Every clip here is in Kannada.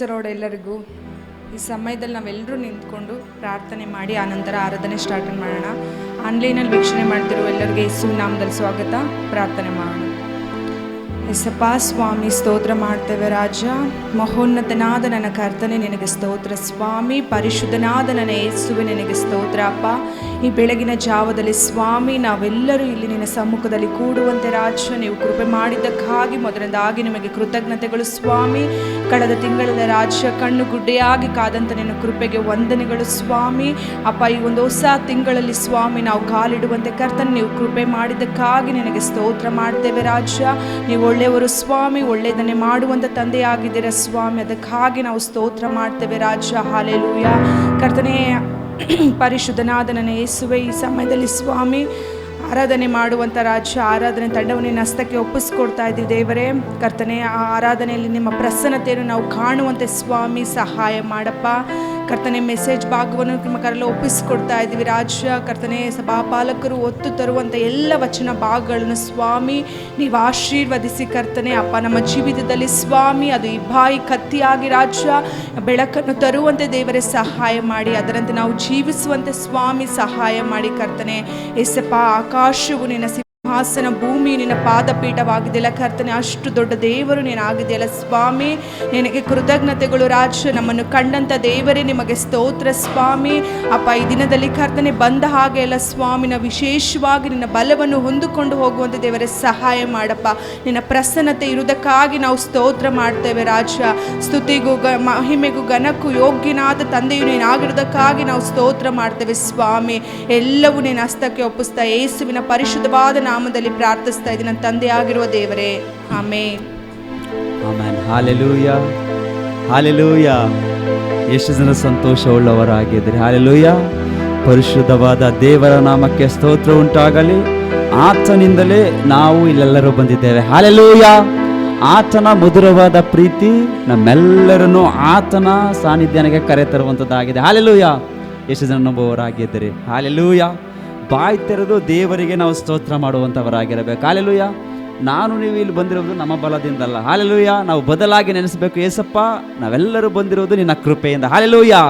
ಎಲ್ಲರಿಗೂ ಈ ಸಮಯದಲ್ಲಿ ನಾವೆಲ್ಲರೂ ನಿಂತ್ಕೊಂಡು ಪ್ರಾರ್ಥನೆ ಮಾಡಿ ಆನಂತರ ಆರಾಧನೆ ಸ್ಟಾರ್ಟ್ ಮಾಡೋಣ. ಆನ್ಲೈನಲ್ಲಿ ವೀಕ್ಷಣೆ ಮಾಡ್ತಿರೋ ಎಲ್ಲರಿಗೆ ಯೇಸು ನಾಮದಲ್ಲಿ ಸ್ವಾಗತ. ಪ್ರಾರ್ಥನೆ ಮಾಡೋಣ. ಯೇಸಪ್ಪ ಸ್ವಾಮಿ, ಸ್ತೋತ್ರ ಮಾಡ್ತೇವೆ ರಾಜ. ಮಹೋನ್ನತನಾದ ನನ್ನ ಕರ್ತನೆ ನಿನಗೆ ಸ್ತೋತ್ರ ಸ್ವಾಮಿ. ಪರಿಶುದ್ಧನಾದ ನನ್ನ ಯೇಸುವೆ ನಿನಗೆ ಸ್ತೋತ್ರ ಅಪ್ಪ. ಈ ಬೆಳಗಿನ ಜಾವದಲ್ಲಿ ಸ್ವಾಮಿ ನಾವೆಲ್ಲರೂ ಇಲ್ಲಿ ನಿನ್ನ ಸಮ್ಮುಖದಲ್ಲಿ ಕೂಡುವಂತೆ ರಾಜ ನೀವು ಕೃಪೆ ಮಾಡಿದ್ದಕ್ಕಾಗಿ ಮೊದಲನೇದಾಗಿ ನಿಮಗೆ ಕೃತಜ್ಞತೆಗಳು ಸ್ವಾಮಿ. ಕಳೆದ ತಿಂಗಳ ರಾಜ್ಯ ಕಣ್ಣು ಗುಡ್ಡೆಯಾಗಿ ಕಾದಂಥ ನಿನ್ನ ಕೃಪೆಗೆ ವಂದನೆಗಳು ಸ್ವಾಮಿ. ಅಪ್ಪ, ಈ ಒಂದು ಹೊಸ ತಿಂಗಳಲ್ಲಿ ಸ್ವಾಮಿ ನಾವು ಕಾಲಿಡುವಂತೆ ಕರ್ತನೆ ನೀವು ಕೃಪೆ ಮಾಡಿದ್ದಕ್ಕಾಗಿ ನಿನಗೆ ಸ್ತೋತ್ರ ಮಾಡ್ತೇವೆ ರಾಜ. ನೀವು ಒಳ್ಳೆಯವರು ಸ್ವಾಮಿ, ಒಳ್ಳೆಯದನ್ನೇ ಮಾಡುವಂಥ ತಂದೆಯಾಗಿದ್ದೀರ ಸ್ವಾಮಿ. ಅದಕ್ಕಾಗಿ ನಾವು ಸ್ತೋತ್ರ ಮಾಡ್ತೇವೆ ರಾಜ. ಹಾಲೆಲೂಯ. ಕರ್ತನೇ, ಪರಿಶುದ್ಧನಾದ ನನ್ನ ಯೇಸುವೆ, ಈ ಸಮಯದಲ್ಲಿ ಸ್ವಾಮಿ ಆರಾಧನೆ ಮಾಡುವಂಥ ರಾಜ ಆರಾಧನೆ ತಂಡವನ್ನು ನಿನ್ನ ಹಸ್ತಕ್ಕೆ ಒಪ್ಪಿಸ್ಕೊಡ್ತಾ ಇದ್ದೀವಿ ದೇವರೇ. ಕರ್ತನೆ, ಆ ಆರಾಧನೆಯಲ್ಲಿ ನಿಮ್ಮ ಪ್ರಸನ್ನತೆಯನ್ನು ನಾವು ಕಾಣುವಂತೆ ಸ್ವಾಮಿ ಸಹಾಯ ಮಾಡಪ್ಪ. ಕರ್ತನೆ, ಮೆಸೇಜ್ ಭಾಗವನ್ನು ನಿಮ್ಮ ಕರೆಲ್ಲ ಒಪ್ಪಿಸ್ಕೊಡ್ತಾ ಇದ್ದೀವಿ ರಾಜ. ಕರ್ತನೆ, ಸಭಾಪಾಲಕರು ಒತ್ತು ತರುವಂಥ ಎಲ್ಲ ವಚನ ಭಾಗಗಳನ್ನು ಸ್ವಾಮಿ ನೀವು ಆಶೀರ್ವದಿಸಿ ಕರ್ತನೆ ಅಪ್ಪ, ನಮ್ಮ ಜೀವಿತದಲ್ಲಿ ಸ್ವಾಮಿ ಅದು ಇಬ್ಬಾಯಿ ಕತ್ತಿಯಾಗಿ ರಾಜ ಬೆಳಕನ್ನು ತರುವಂತೆ ದೇವರೇ ಸಹಾಯ ಮಾಡಿ, ಅದರಂತೆ ನಾವು ಜೀವಿಸುವಂತೆ ಸ್ವಾಮಿ ಸಹಾಯ ಮಾಡಿ ಕರ್ತನೆ. ಏಸಪ್ಪ, ಆಕಾಶವು ನಿನ್ನ ಸಿಂಹಾಸನ, ಭೂಮಿ ನಿನ್ನ ಪಾದಪೀಠವಾಗಿದೆಯಲ್ಲ ಕರ್ತನೆ. ಅಷ್ಟು ದೊಡ್ಡ ದೇವರು ನೀನಾಗಿದೆಯಲ್ಲ ಸ್ವಾಮಿ. ನಿನಗೆ ಕೃತಜ್ಞತೆಗಳು ರಾಜ. ನಮ್ಮನ್ನು ಕಂಡಂಥ ದೇವರೇ ನಿಮಗೆ ಸ್ತೋತ್ರ ಸ್ವಾಮಿ. ಅಪ್ಪ, ಈ ದಿನದಲ್ಲಿ ಕರ್ತನೆ ಬಂದ ಹಾಗೆ ಎಲ್ಲ ಸ್ವಾಮಿನ ವಿಶೇಷವಾಗಿ ನಿನ್ನ ಬಲವನ್ನು ಹೊಂದಿಕೊಂಡು ಹೋಗುವಂಥ ದೇವರೇ ಸಹಾಯ ಮಾಡಪ್ಪ. ನಿನ್ನ ಪ್ರಸನ್ನತೆ ಇರುವುದಕ್ಕಾಗಿ ನಾವು ಸ್ತೋತ್ರ ಮಾಡ್ತೇವೆ ರಾಜ. ಸ್ತುತಿಗೂ ಮಹಿಮೆಗೂ ಘನಕ್ಕೂ ಯೋಗ್ಯನಾದ ತಂದೆಯು ನೀನಾಗಿರುವುದಕ್ಕಾಗಿ ನಾವು ಸ್ತೋತ್ರ ಮಾಡ್ತೇವೆ ಸ್ವಾಮಿ. ಎಲ್ಲವೂ ನಿನ್ನ ಹಸ್ತಕ್ಕೆ ಒಪ್ಪಿಸ್ತಾ ಯೇಸುವಿನ ಪರಿಶುದ್ಧವಾದ ನಾಮದಲ್ಲಿ ಪ್ರಾರ್ಥಿಸ್ತಾ ಇದ್ದೀನಿ ನನ್ನ ತಂದೆಯಾಗಿರುವ ದೇವರೇ, ಆಮೆನ್. ಆಮೆನ್. Hallelujah, hallelujah. ಎಷ್ಟು ಜನ ಸಂತೋಷವುಳ್ಳವರಾಗಿದ್ದೀರಿ. ಹಾಲೆಲೂಯಾ. ಪರಿಶುದ್ಧವಾದ ದೇವರ ನಾಮಕ್ಕೆ ಸ್ತೋತ್ರ ಉಂಟಾಗಲಿ. ಆತನಿಂದಲೇ ನಾವು ಇಲ್ಲೆಲ್ಲರೂ ಬಂದಿದ್ದೇವೆ. ಹಾಲೆಲೂಯಾ. ಆತನ ಮಧುರವಾದ ಪ್ರೀತಿ ನಮ್ಮೆಲ್ಲರನ್ನು ಆತನ ಸಾನ್ನಿಧ್ಯಕ್ಕೆ ಕರೆ ತರುವಂಥದ್ದಾಗಿದೆ. ಹಾಲೆಲೂಯಾ. ಎಷ್ಟು ಜನ ನಂಬುವವರಾಗಿದ್ದೀರಿ. ಹಾಲೆಲೂಯಾ. ಬಾಯಿ ತೆರೆದು ದೇವರಿಗೆ ನಾವು ಸ್ತೋತ್ರ ಮಾಡುವಂಥವರಾಗಿರಬೇಕು. ಹಾಲೆಲೂಯಾ. ನಾನು ನೀವು ಇಲ್ಲಿ ಬಂದಿರೋದು ನಮ್ಮ ಬಲದಿಂದಲ್ಲ. ಹಾಲೆಲೂಯಾ. ನಾವು ಬದಲಾಗಿ ನೆನೆಸಬೇಕು, ಏಸಪ್ಪ ನಾವೆಲ್ಲರೂ ಬಂದಿರೋದು ನಿನ್ನ ಕೃಪೆಯಿಂದ. Hallelujah,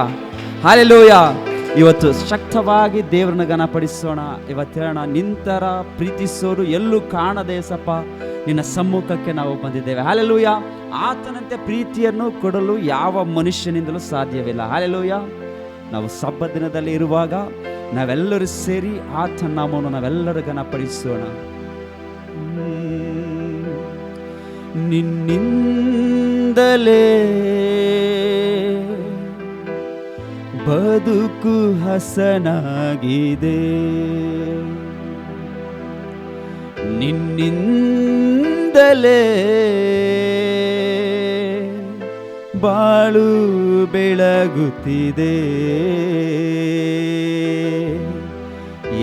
hallelujah. ಇವತ್ತು ಶಕ್ತವಾಗಿ ದೇವರನ್ನ ಘನಪಡಿಸೋಣ. ಇವತ್ತೇಳೋಣ, ನಿಂತರ ಪ್ರೀತಿಸೋರು ಎಲ್ಲೂ ಕಾಣದೆ ಏಸಪ್ಪ ನಿನ್ನ ಸಮ್ಮುಖಕ್ಕೆ ನಾವು ಬಂದಿದ್ದೇವೆ. ಹಾಲೆಲೂಯಾ. ಆತನಂತೆ ಪ್ರೀತಿಯನ್ನು ಕೊಡಲು ಯಾವ ಮನುಷ್ಯನಿಂದಲೂ ಸಾಧ್ಯವಿಲ್ಲ. ಹಾಲೆಲೂಯಾ. ನಾವು ಸಬ್ಬತ್ ದಿನದಲ್ಲಿ ಇರುವಾಗ ನಾವೆಲ್ಲರೂ ಸೇರಿ ಆತನ ನಾಮವನ್ನು ನಾವೆಲ್ಲರೂ ಘನಪಡಿಸೋಣ. ನಿನ್ನಿಂದಲೇ ಬದುಕು ಹಸನಾಗಿದೆ, ನಿನ್ನಿಂದಲೇ ಬಾಳು ಬೆಳಗುತ್ತಿದೆ.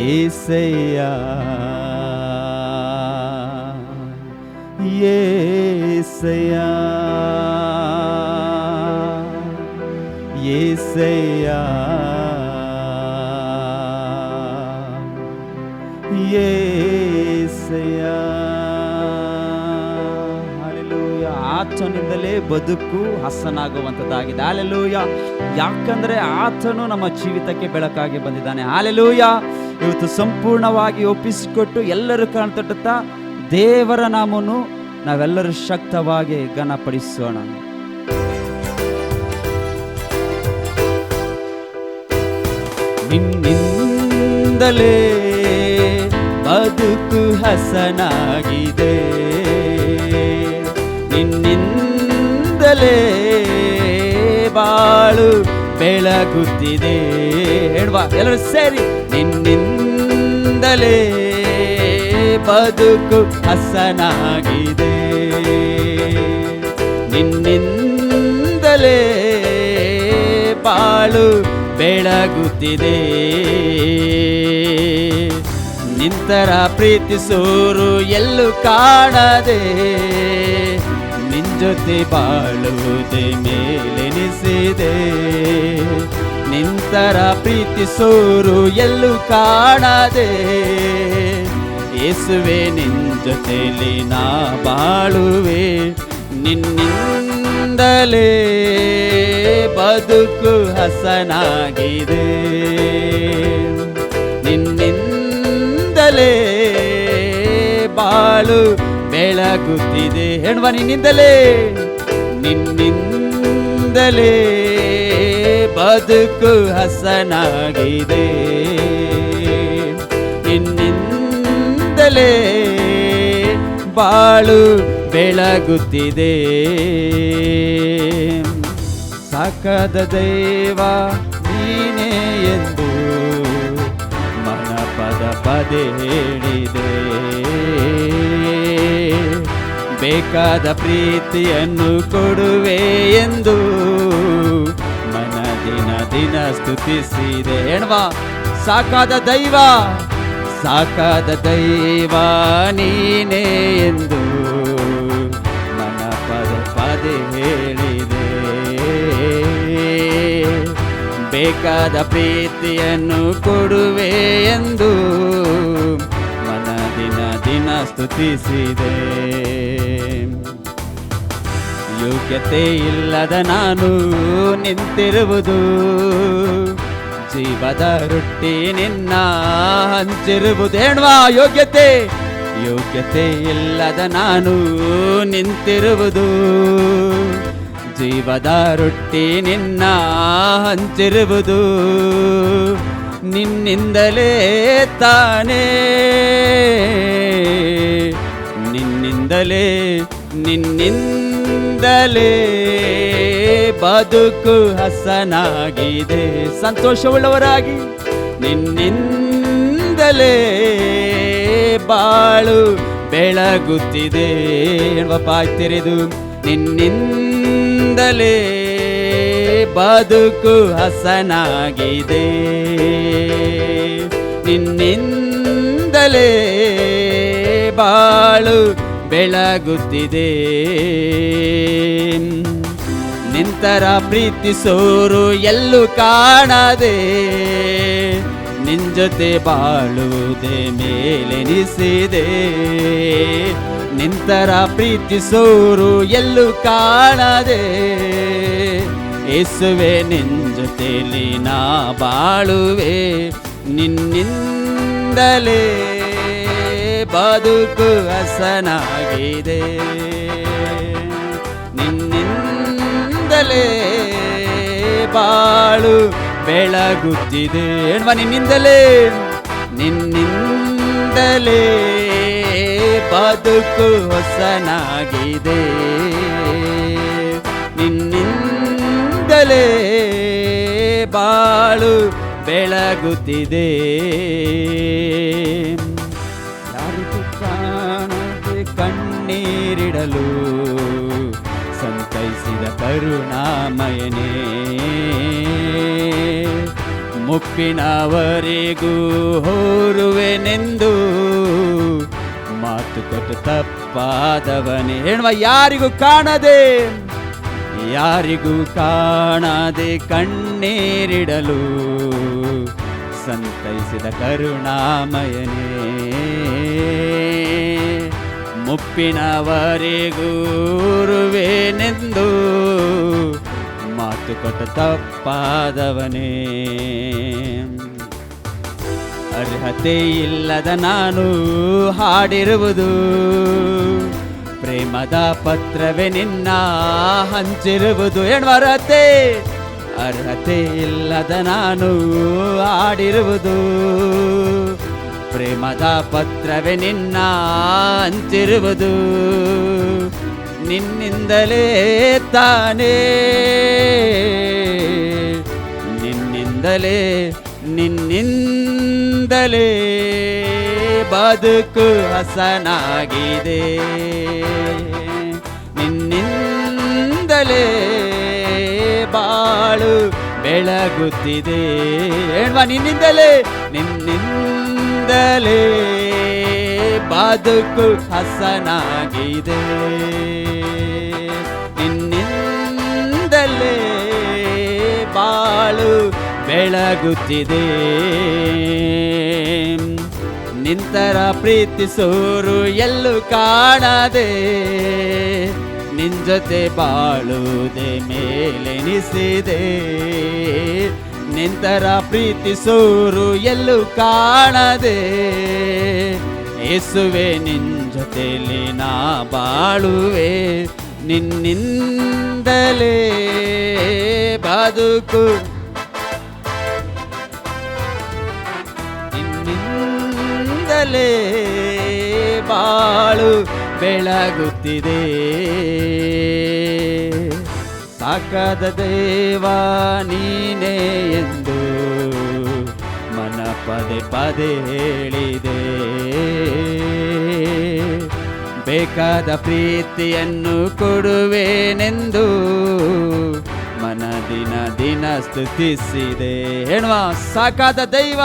ಏಸಯ್ಯ, ಏಸಯ್ಯ, ಏಸಯ್ಯ, ಏಸಯ್ಯ. ಹಾಲೆಲೂಯಾ. ಆತನಿಂದಲೇ ಬದುಕು ಹಸನಾಗುವಂಥದ್ದಾಗಿದೆ. ಹಾಲೆಲೂಯಾ. ಯಾಕಂದರೆ ಆತನು ನಮ್ಮ ಜೀವಿತಕ್ಕೆ ಬೆಳಕಾಗಿ ಬಂದಿದ್ದಾನೆ. ಹಾಲೆಲೂಯಾ. ಇವತ್ತು ಸಂಪೂರ್ಣವಾಗಿ ಒಪ್ಪಿಸಿಕೊಟ್ಟು ಎಲ್ಲರೂ ಕಾಣ್ತಟ್ಟುತ್ತಾ ದೇವರ ನಾಮವನ್ನು ನಾವೆಲ್ಲರೂ ಶಕ್ತವಾಗಿ ಘನಪಡಿಸೋಣ. ನಿನ್ನಿಂದಲೇ ಬದುಕು ಹಸನಾಗಿದೆ, ನಿನ್ನಿಂದಲೇ ಬಾಳು ಬೆಳಗುತ್ತಿದೆ. ಹೇಳುವ ಎಲ್ಲರೂ ಸೇರಿ, ನಿನ್ನಿಂದಲೇ ಬದುಕು ಹಸನಾಗಿದೆ, ನಿನ್ನಿಂದಲೇ ಬಾಳು ಬೆಳಗುತ್ತಿದೆ. ನಿಂತರ ಪ್ರೀತಿಸೋರು ಎಲ್ಲೂ ಕಾಣದೆ ನಿನ್ ಜೊತೆ ಬಾಳುವುದೇ ಮೇಲೆನಿಸಿದೆ. ನಿಂತರ ಪ್ರೀತಿಸೋರು ಎಲ್ಲೂ ಕಾಣದೆ ಯೇಸುವೆ ನಿನ್ ಜೊತೆಲಿ ನಾ ಬಾಳುವೆ. ನಿನ್ನಿಂದ ನಿನ್ನಿಂದಲೇ ಬದುಕು ಹಸನಾಗಿದೆ, ನಿನ್ನಿಂದಲೇ ಬಾಳು ಬೆಳಗುತ್ತಿದೆ. ಹೇಳುವ ನಿನ್ನಿಂದಲೇ, ನಿನ್ನಿಂದಲೇ ಬದುಕು ಹಸನಾಗಿದೆ, ನಿನ್ನಿಂದಲೇ ಬಾಳು ಬೆಳಗುತ್ತಿದೆ. ಸಾಕಾದ ದೈವ ನೀನೇ ಎಂದು ಮನ ಪದೇ ಹೇಳಿದೆ, ಬೇಕಾದ ಪ್ರೀತಿಯನ್ನು ಕೊಡುವೆ ಎಂದು ಮನ ದಿನ ಸ್ತುತಿಸಿದೆ. ಹೇಳುವ ಸಾಕಾದ ದೈವ, ಸಾಕಾದ ದೈವ ನೀನೇ ಎಂದು ಮನ ಪದೇ ಹೇಳಿದೆ, ಬೇಕಾದ ಪ್ರೀತಿಯನ್ನು ಕೊಡುವೆ ಎಂದು ಮನ ದಿನ ಸ್ತುತಿಸಿದೆ. ಯೋಗ್ಯತೆ ಇಲ್ಲದ ನಾನು ನಿಂತಿರುವುದು, ಜೀವದ ರೊಟ್ಟಿ ನಿನ್ನ ಹಂಚಿರುವುದು. ಹೇಳುವ ಯೋಗ್ಯತೆ, ಯೋಗ್ಯತೆ ಇಲ್ಲದ ನಾನು ನಿಂತಿರುವುದು, ಜೀವದ ರೊಟ್ಟಿ ನಿನ್ನ ಹಂಚಿರುವುದು. ನಿನ್ನಿಂದಲೇ ತಾನೇ, ನಿನ್ನಿಂದಲೇ, ನಿನ್ನಿಂದಲೇ ಬದುಕು ಹಸನಾಗಿದೆ. ಸಂತೋಷವುಳ್ಳವರಾಗಿ ನಿನ್ನಿಂದಲೇ ಬಾಳು ಬೆಳಗುತ್ತಿದೆ. ಬಾಯಿ ತೆರೆದು ನಿನ್ನಿಂದಲೇ ಬದುಕು ಹಸನಾಗಿದೆ, ನಿನ್ನಿಂದಲೇ ಬಾಳು ಬೆಳಗುತ್ತಿದೆ. ನಿಂತರ ಪ್ರೀತಿಸೋರು ಎಲ್ಲೂ ಕಾಣದೆ, ನಿನ್ ಜೊತೆ ಬಾಳುವುದೇ ಮೇಲೆನಿಸಿದೆ. ನಿಂತರ ಪ್ರೀತಿಸೋರು ಎಲ್ಲೂ ಕಾಣದೆ, ಯೇಸುವೆ ನಿನ್ ಜೊತೆಲಿ ನಾ ಬಾಳುವೆ. ನಿನ್ನಿಂದಲೇ ಬದುಕು ಹಸನಾಗಿದೆ, ನಿನ್ನಿಂದಲೇ ಬಾಳು ಬೆಳಗುತ್ತಿದೆ. ಹೇಳುವ ನಿನ್ನಿಂದಲೇ, ನಿನ್ನಿಂದಲೇ ಬದುಕು ಹೊಸನಾಗಿದೆ, ನಿನ್ನಿಂದಲೇ ಬಾಳು ಬೆಳಗುತ್ತಿದೆ. ಯಾರಿಗೂ ಕಾಣದೆ ಕಣ್ಣೀರಿಡಲು ಸಂತೈಸಿದ ಕರುಣಾಮಯನೇ, ಮುಪ್ಪಿನವರೆಗೂ ಹೋರುವೆನೆಂದು ಮಾತು ಕೊಟ್ಟು ತಪ್ಪಾದವನೇ. ಹೇಳುವ ಯಾರಿಗೂ ಕಾಣದೆ, ಯಾರಿಗೂ ಕಾಣದೆ ಕಣ್ಣೀರಿಡಲು ಸಂತೈಸಿದ ಕರುಣಾಮಯನೇ, ಮುಪ್ಪಿನವರೆಗೂ ರುವೆನೆಂದು ಮಾತು ಕೊಟ್ಟ ತಪ್ಪಾದವನೇ. ಅರ್ಹತೆ ಇಲ್ಲದ ನಾನು ಹಾಡಿರುವುದು, ಪ್ರೇಮದ ಪತ್ರವೇ ನಿನ್ನ ಹಂಚಿರುವುದು. ಹೇಳುವ ಅರ್ಹತೆ, ಅರ್ಹತೆ ಇಲ್ಲದ ನಾನು ಹಾಡಿರುವುದು, ಪ್ರೇಮದ ಪತ್ರವೇ ನಿನ್ನ ಹಂಚಿರುವುದು. ನಿನ್ನಿಂದಲೇ ತಾನೇ, ನಿನ್ನಿಂದಲೇ, ನಿನ್ನಿಂದಲೇ ಬದುಕು ಹಸನಾಗಿದೆ, ನಿನ್ನಿಂದಲೇ ಬಾಳು ಬೆಳಗುತ್ತಿದೆ. ಹೇಳುವ ನಿನ್ನಿಂದಲೇ, ನಿನ್ನಿಂದಲೇ ಬದುಕು ಹಸನಾಗಿದೆ, ನಿನ್ನಿಂದಲೇ ಬಾಳು ಬೆಳಗುತ್ತಿದೆ. ನಿಂತರ ಪ್ರೀತಿಸೋರು ಎಲ್ಲೂ ಕಾಣದೆ, ನಿನ್ ಜೊತೆ ಬಾಳುವುದೇ ಮೇಲೆನಿಸಿದೆ. ನಿಂತರ ಪ್ರೀತಿಸೋರು ಎಲ್ಲೂ ಕಾಣದೆ. ಯೇಸುವೆ ನಿನ್ ಜೊತೆಲಿ ನಾ ಬಾಳುವೆ, ನಿನ್ನಿಂದಲೇ ಬದುಕು, ನಿನ್ನಿಂದಲೇ ಬಾಳು ಬೆಳಗುತ್ತಿದೆ. ಸಾಕಾದ ದೇವ ನೀನೇ ಎಂದು ಮನ ಪದೇ ಪದೇ ಹೇಳಿದೆ. ಬೇಕಾದ ಪ್ರೀತಿಯನ್ನು ಕೊಡುವೆನೆಂದು ಮನ ದಿನ ದಿನ ಸ್ತುತಿಸಿದೆ. ಹೇಳುವ ಸಾಕಾದ ದೈವ,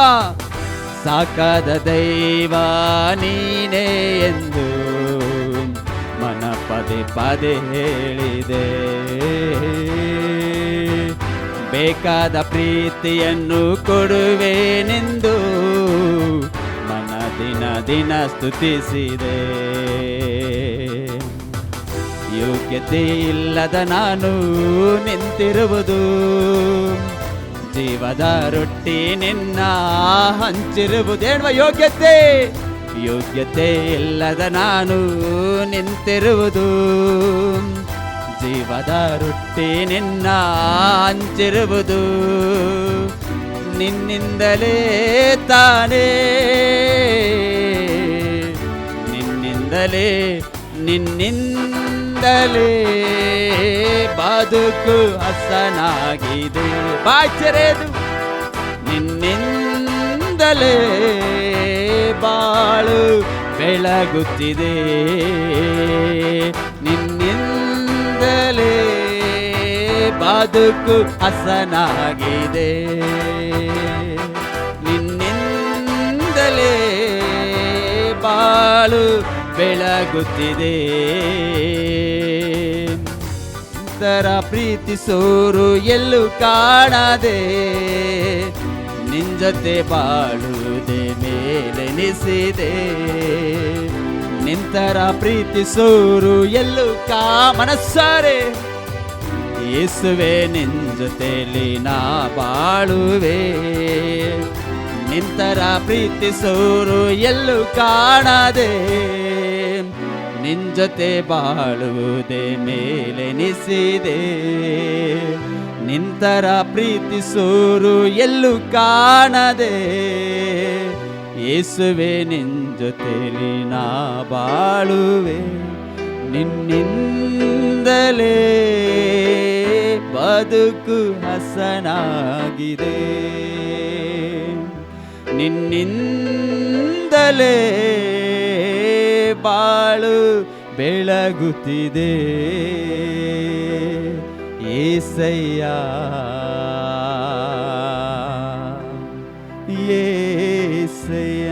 ಸಾಕಾದ ದೈವ ನೀನೇ ಎಂದು ಮನ ಪದೇ ಪದೇ ಹೇಳಿದೆ. ಬೇಕಾದ ಪ್ರೀತಿಯನ್ನು ಕೊಡುವೆನೆಂದು ಮನ ದಿನ ದಿನ ಸ್ತುತಿಸಿದೆ. ಯೋಗ್ಯತೆ ಇಲ್ಲದ ನಾನು ನಿಂತಿರುವುದು, ಜೀವದ ರೊಟ್ಟಿ ನಿನ್ನ ಹಂಚಿರುವುದು. ಹೇಳುವ ಯೋಗ್ಯತೆ, ಯೋಗ್ಯತೆ ಇಲ್ಲದ ನಾನು ನಿಂತಿರುವುದು, ಜೀವದ ರೊಟ್ಟಿ ನಿನ್ನ ಹಂಚಿರುವುದು. ನಿನ್ನಿಂದಲೇ ತಾನೇ, ನಿನ್ನಿಂದಲೇ, ನಿನ್ನಿಂದಲೇ ಬದುಕು ಹಸನಾಗಿದೆ. ಬಾಚರೆದು ನಿನ್ನಿಂದಲೇ ಬಾಳು ಬೆಳಗುತ್ತಿದೆ. ನಿನ್ನಿಂದಲೇ ಬದುಕು ಹಸನಾಗಿದೆ. ನಿನ್ನಿಂದಲೇ ಬಾಳು ಬೆಳಗುತ್ತಿದೆ. ನಿಂತರ ಪ್ರೀತಿಸೋರು ಎಲ್ಲೂ ಕಾಣದೆ. ನಿನ್ ಜೊತೆ ಬಾಳುವುದೇ ಮೇಲೆನಿಸಿದೆ. ನಿಂತರ ಪ್ರೀತಿಸೋರು ಎಲ್ಲೂ ಮನಸ್ಸಾರೆ. ಯೇಸುವೆ ನಿನ್ ಜೊತೆಲಿ ನಾ ಬಾಳುವೆ, ನಿಂತರ ಪ್ರೀತಿಸೋರು ಎಲ್ಲೂ ಕಾಣದೆ. ನಿನ್ ಜೊತೆ ಬಾಳುವುದೇ ಮೇಲೆನಿಸಿದೆ. ನಿಂತರ ಪ್ರೀತಿಸೋರು ಎಲ್ಲೂ ಕಾಣದೆ. ಯೇಸುವೆ ನಿನ್ ಜೊತೆಲಿ ನಾ ಬಾಳುವೆ, ನಿನ್ನಿಂದಲೇ ಬದುಕು ಹಸನಾಗಿದೆ. ನಿನ್ನಿಂದಲೇ ಬಾಳು ಬೆಳಗುತ್ತಿದೆ. ಏಸಯ್ಯ, ಏಸಯ್ಯ,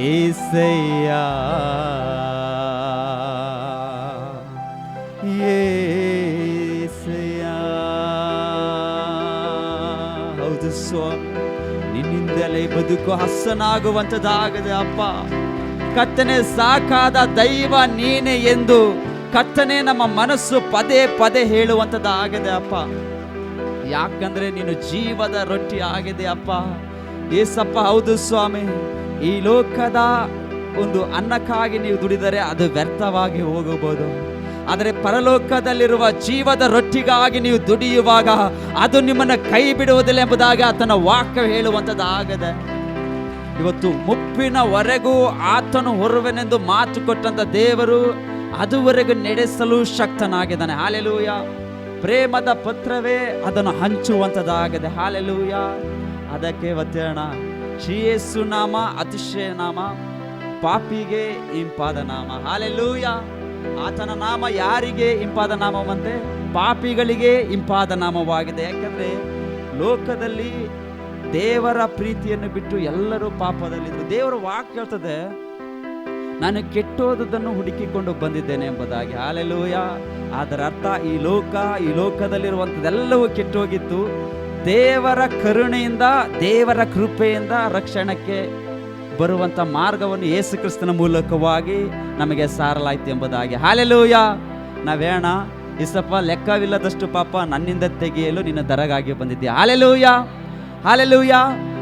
ಏಸಯ್ಯ, ಏಸಯ್ಯ. ಹೌದು ಸ್ವಾಮಿ, ನಿನ್ನಿಂದಲೇ ಬದುಕು ಹಸನಾಗುವಂಥದ್ದಾಗದೆ ಅಪ್ಪ. ಕರ್ತನೇ, ಸಾಕಾದ ದೈವ ನೀನೆ ಎಂದು ಕರ್ತನೇ ನಮ್ಮ ಮನಸ್ಸು ಪದೇ ಪದೇ ಹೇಳುವಂಥದ್ದಾಗಿದೆ ಅಪ್ಪ. ಯಾಕಂದ್ರೆ ನೀನು ಜೀವದ ರೊಟ್ಟಿ ಆಗಿದೆ ಅಪ್ಪ. ಏಸಪ್ಪ, ಹೌದು ಸ್ವಾಮಿ, ಈ ಲೋಕದ ಒಂದು ಅನ್ನಕ್ಕಾಗಿ ನೀವು ದುಡಿದರೆ ಅದು ವ್ಯರ್ಥವಾಗಿ ಹೋಗಬಹುದು. ಆದರೆ ಪರಲೋಕದಲ್ಲಿರುವ ಜೀವದ ರೊಟ್ಟಿಗಾಗಿ ನೀವು ದುಡಿಯುವಾಗ ಅದು ನಿಮ್ಮನ್ನು ಕೈ ಬಿಡುವುದಿಲ್ಲ ಎಂಬುದಾಗಿ ಆತನ ವಾಕ್ಯ ಹೇಳುವಂಥದ್ದಾಗದೆ. ಇವತ್ತು ಮುಪ್ಪಿನವರೆಗೂ ಆತನು ಹೊರುವೆನೆಂದು ಮಾತು ಕೊಟ್ಟಂತ ದೇವರು ಅದುವರೆಗೂ ನಡೆಸಲು ಶಕ್ತನಾಗಿದ್ದಾನೆ. ಹಾಲೆಲೂಯ. ಪ್ರೇಮದ ಪತ್ರವೇ ಅದನ್ನು ಹಂಚುವಂಥದ್ದಾಗಿದೆ. ಹಾಲೆಲೂಯ. ಅದಕ್ಕೆ ಒತ್ತೇಣ, ಶ್ರೀ ಯೇಸು ನಾಮ ಅತಿಶಯ ನಾಮ, ಪಾಪಿಗೆ ಇಂಪಾದ ನಾಮ. ಹಾಲೆಲೂಯ. ಆತನ ನಾಮ ಯಾರಿಗೆ ಇಂಪಾದ ನಾಮವಂತೆ? ಪಾಪಿಗಳಿಗೆ ಇಂಪಾದ ನಾಮವಾಗಿದೆ. ಯಾಕಂದ್ರೆ ಲೋಕದಲ್ಲಿ ದೇವರ ಪ್ರೀತಿಯನ್ನು ಬಿಟ್ಟು ಎಲ್ಲರೂ ಪಾಪದಲ್ಲಿದ್ರು. ದೇವರ ವಾಕ್ಯ ಹೇಳ್ತದೆ, ನಾನು ಕೆಟ್ಟೋದನ್ನು ಹುಡುಕಿಕೊಂಡು ಬಂದಿದ್ದೇನೆ ಎಂಬುದಾಗಿ. ಹಾಲೆಲೂಯ. ಅದರ ಅರ್ಥ ಈ ಲೋಕದಲ್ಲಿರುವಂಥದ್ದೆಲ್ಲವೂ ಕೆಟ್ಟೋಗಿತ್ತು. ದೇವರ ಕರುಣೆಯಿಂದ, ದೇವರ ಕೃಪೆಯಿಂದ ರಕ್ಷಣಕ್ಕೆ ಬರುವಂಥ ಮಾರ್ಗವನ್ನು ಯೇಸು ಕ್ರಿಸ್ತನ ಮೂಲಕವಾಗಿ ನಮಗೆ ಸಾರಲಾಯ್ತು ಎಂಬುದಾಗಿ. ಹಾಲೆಲೂಯ. ನಾವೇಣ ಇಸಪ್ಪ, ಲೆಕ್ಕವಿಲ್ಲದಷ್ಟು ಪಾಪ ನನ್ನಿಂದ ತೆಗೆಯಲು ನಿನ್ನ ದರಗಾಗಿ ಬಂದಿದ್ದೆ. Hallelujah, hallelujah.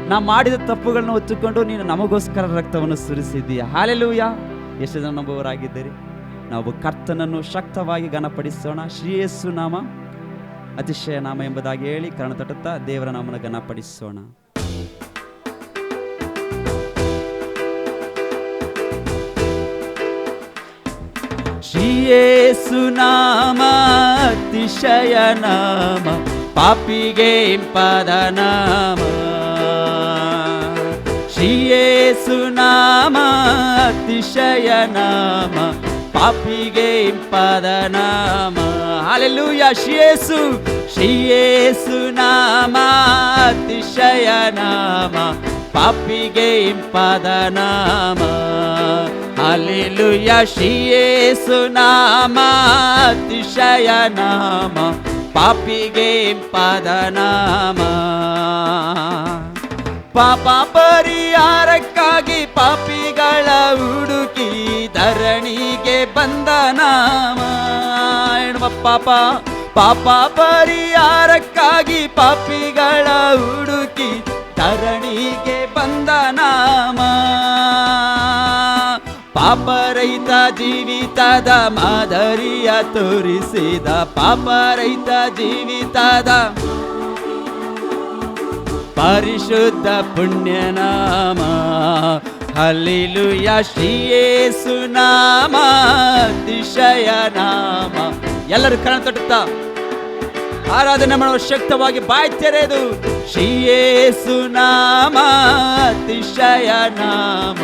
ನಾ ಮಾಡಿದ ತಪ್ಪುಗಳನ್ನ ಹೊತ್ತುಕೊಂಡು ನೀನು ನಮಗೋಸ್ಕರ ರಕ್ತವನ್ನು ಸುರಿಸಿದ್ದೀಯ. ಹಾಲೆಲೂಯ. ಎಷ್ಟು ಜನ ನಂಬುವರಾಗಿದ್ದೀರಿ? ನಾವು ಕರ್ತನನ್ನು ಶಕ್ತವಾಗಿ ಘನಪಡಿಸೋಣ. ಶ್ರೀ ಯೇಸು ನಾಮ ಅತಿಶಯ ನಾಮ ಎಂಬುದಾಗಿ ಹೇಳಿ ಕರ್ಣ ತಟ್ಟುತ್ತಾ ದೇವರ ನಾಮನ ಘನಪಡಿಸೋಣ. ಶ್ರೀ ಯೇಸು ನಾಮ ಅತಿಶಯ ನಾಮ, ಪಾಪಿಗೆ ಇಂಪಾದ ನಾಮ. ಶ್ರೀ ಯೇಸು ನಾಮ ಅತಿಶಯ ನಾಮ, ಪಾಪಿಗೆ ಇಂಪಾದ ನಾಮ. ಹಾಲೆಲೂಯ. ಶ್ರೀ ಯೇಸು, ಶ್ರೀ ಯೇಸು ನಾಮ ಅತಿಶಯ ನಾಮ, ಪಾಪಿಗೆ ಇಂಪಾದ ನಾಮ. ಹಾಲೆಲೂಯ. ಶ್ರೀ ಯೇಸು ನಾಮ ಅತಿಶಯ ನಾಮ, ಪಾಪಿಗೆ ಇಂಪಾದ ನಾಮ. ಪಾಪ ಪರಿಹಾರಕ್ಕಾಗಿ ಪಾಪಿಗಳ ಹುಡುಕಿ ಧರಣಿಗೆ ಬಂದ ನಾಮ. ಪಾಪ ಪಾಪ ಪರಿಹಾರಕ್ಕಾಗಿ ಪಾಪಿಗಳ ಹುಡುಕಿ ಧರಣಿಗೆ ಬಂದ ನಾಮ. ಪಾಪರಹಿತ ಜೀವಿತದ ಮಾದರಿಯ ತೋರಿಸಿದ, ಪಾಪರಹಿತ ಜೀವಿತದ ಪರಿಶುದ್ಧ ಪುಣ್ಯನಾಮ. ಹಲ್ಲೆಲೂಯಾ. ಶ್ರೀ ಯೇಸು ನಾಮ ಅತಿಶಯ ನಾಮ. ಎಲ್ಲರೂ ಕಣ ತಟ್ಟುತ್ತಾ ಆರಾಧನೆ ಮಾಡುವ ಶಕ್ತವಾಗಿ ಬಾಯಿ ತೆರೆದು, ಶ್ರೀ ಯೇಸು ನಾಮ ಅತಿಶಯ ನಾಮ.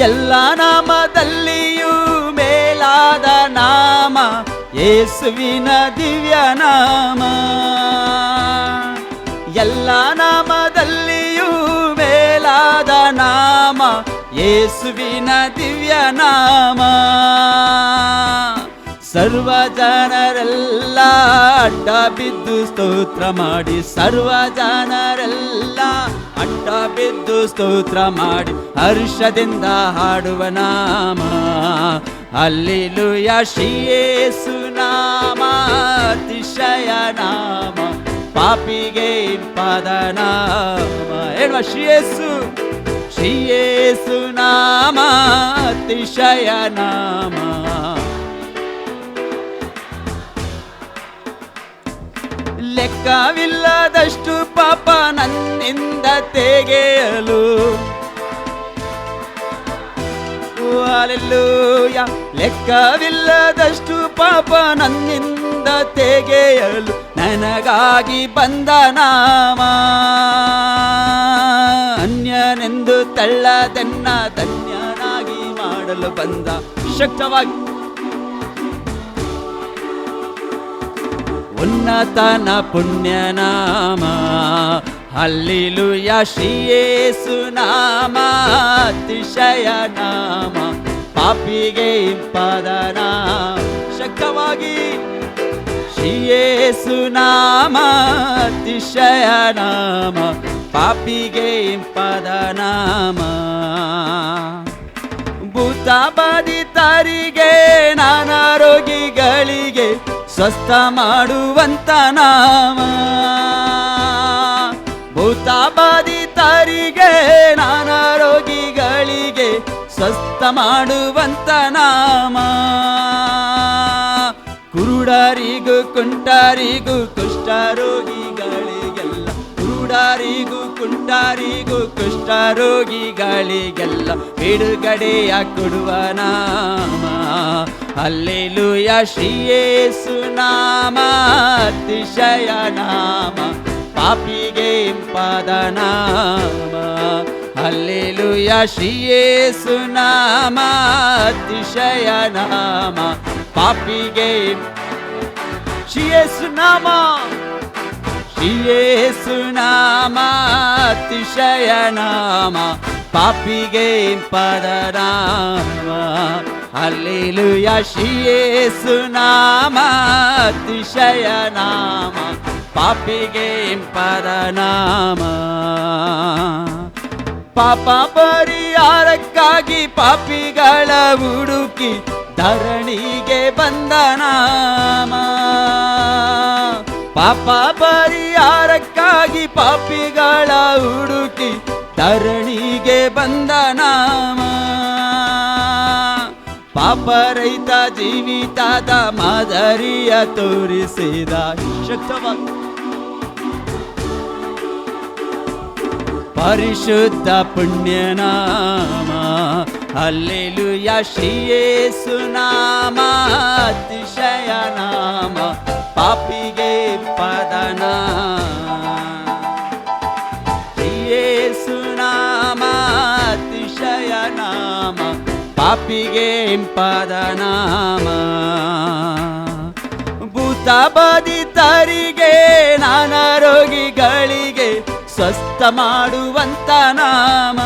ಎಲ್ಲ ನಾಮದಲ್ಲಿಯೂ ಮೇಲಾದ ನಾಮ ಯೇಸುವಿನ ದಿವ್ಯ ನಾಮ. ಎಲ್ಲ ನಾಮದಲ್ಲಿಯೂ ಮೇಲಾದ ನಾಮ ಯೇಸುವಿನ ದಿವ್ಯ ನಾಮ. ಸರ್ವ ಜನರೆಲ್ಲ ಅಡ್ಡ ಬಿದ್ದು ಸ್ತೋತ್ರ ಮಾಡಿ, ಸರ್ವ ಜನರೆಲ್ಲ ಅಡ್ಡ ಬಿದ್ದು ಸ್ತೋತ್ರ ಮಾಡಿ ಹರ್ಷದಿಂದ ಹಾಡುವ ನಾಮ. ಹಲ್ಲೆಲೂಯಾ. ಶ್ರೀ ಯೇಸು ನಾಮ ಅತಿಶಯ ನಾಮ, ಪಾಪಿಗೆ ಇಂಪಾದ ನಾಮ. ಹೇಳುವ ಶ್ರೀ ಯೇಸು, ಶ್ರೀ ಯೇಸು ನಾಮ ಅತಿಶಯ ನಾಮ. ಲೆಕ್ಕವಿಲ್ಲದಷ್ಟು ಪಾಪ ನನ್ನಿಂದ ತೆಗೆಯಲು. ಹಲ್ಲೆಲೂಯ. ಲೆಕ್ಕವಿಲ್ಲದಷ್ಟು ಪಾಪ ನನ್ನಿಂದ ತೆಗೆಯಲು ನನಗಾಗಿ ಬಂದ ನಾಮ. ಅನ್ಯನೆಂದು ತಳ್ಳದೆನ್ನ ಧನ್ಯನಾಗಿ ಮಾಡಲು ಬಂದ. ಶಕ್ತವಾಗಿ ಉನ್ನತನ ಪುಣ್ಯನಾಮ. ಹಲ್ಲೆಲೂಯಾ. ಶ್ರೀ ಯೇಸು ನಾಮ ಅತಿಶಯ ನಾಮ, ಪಾಪಿಗೆ ಇಂಪಾದ ನಾಮ. ಶಕ್ತವಾಗಿ ಶ್ರೀ ಯೇಸು ನಾಮ ಅತಿಶಯ ನಾಮ, ಪಾಪಿಗೆ ಇಂಪಾದ ನಾಮ. ಭೂತ ಬಾಧಿತರಿಗೆ ನಾನಾ ರೋಗಿಗಳಿಗೆ ಸ್ವಸ್ಥ ಮಾಡುವಂತ ನಾಮ. ಭೂತ ಬಾಧಿತರಿಗೆ ನಾನಾ ರೋಗಿಗಳಿಗೆ ಸ್ವಸ್ಥ ಮಾಡುವಂತ ನಾಮ. ಕುರುಡರಿಗೂ ಕುಂಟರಿಗೂ ಕುಷ್ಠರೋಗಿಗಳಿಗೆಲ್ಲ, ಕುರುಡರಿಗೂ ಕುಂಟರಿಗೂ ಕುಷ್ಠರೋಗಿಗಳಿಗೆಲ್ಲ ಬಿಡುಗಡೆಯ ಕೊಡುವ ನಾಮ. ಹಲ್ಲೆಲೂಯಾ. ಶ್ರೀ ಯೇಸು ನಾಮ ಅತಿಶಯ ನಾಮ, ಪಾಪಿಗೆ ಇಂಪಾದ ನಾಮ. ಹಲ್ಲೆಲೂಯಾ. ಶ್ರೀ ಯೇಸು ನಾಮ ಅತಿಶಯ ನಾಮ, ಪಾಪಿಗೆ. ಶ್ರೀ ಯೇಸು ನಾಮ, ಶ್ರೀ ಯೇಸು ನಾಮ ಅತಿಶಯ ನಾಮ, ಪಾಪಿಗೆ ಇಂಪಾದ ನಾಮ. ಹಲ್ಲೆಲೂಯಾ. ಶ್ರೀ ಯೇಸು ನಾಮ ಅತಿಶಯ ನಾಮ, ಪಾಪಿಗೆ ಇಂಪಾದ ನಾಮ. ಪಾಪ ಪರಿಹಾರಕ್ಕಾಗಿ ಪಾಪಿಗಳ ಹುಡುಕಿ ಧರಣಿಗೆ ಬಂದ ನಾಮ. ಪಾಪ ಪರಿಹಾರಕ್ಕಾಗಿ ಪಾಪಿಗಳ ಹುಡುಕಿ ಧರಣಿಗೆ ಬಂದ ನಾಮ. ಪಾಪರಹಿತ ಜೀವಿತದ ಮಾದರಿಯ ತೋರಿಸಿದ ಶಕ್ತವಾದ ಪರಿಶುದ್ಧ ಪುಣ್ಯನಾಮ. ಹಲ್ಲೆಲೂಯಾ ಶ್ರೀ ಯೇಸು ನಾಮ ಅತಿಶಯ ನಾಮ, ಪಾಪಿಗೆ ಪದನಾಮ. ಶ್ರೀ ಯೇಸು ನಾಮ ಅತಿಶಯ ನಾಮ, ಪಾಪಿಗೆ ಪದನಾಮ. ಭೂತ ಬಾಧಿತರಿಗೆ ನಾನಾ ರೋಗಿಗಳಿಗೆ ಸ್ವಸ್ಥ ಮಾಡುವಂತ ನಾಮ.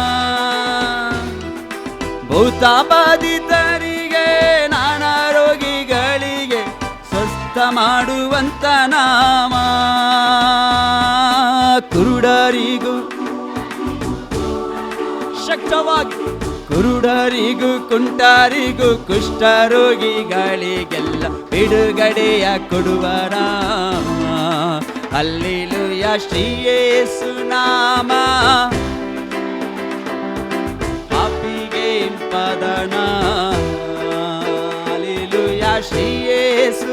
ಭೂತ ಬಾಧಿತರಿಗೆ ನಾನಾ ರೋಗಿಗಳಿಗೆ ಸ್ವಸ್ಥ ಮಾಡುವಂತ ನಾಮ. ಕುರುಡರಿಗೂ ಶಕ್ತವಾಗಿ, ಕುರುಡರಿಗೂ ಕುಂಟರಿಗೂ ಕುಷ್ಠರೋಗಿಗಳಿಗೆಲ್ಲ ಬಿಡುಗಡೆಯ ಕೊಡುವ ನಾಮ. ಹಲ್ಲೆಲೂಯಾ ಶ್ರೀ ಯೇಸು ನಾಮ, ಪಾಪಿಗೆ ಪದನಾಮ. ಹಲ್ಲೆಲೂಯಾ ಶ್ರೀ ಯೇಸು,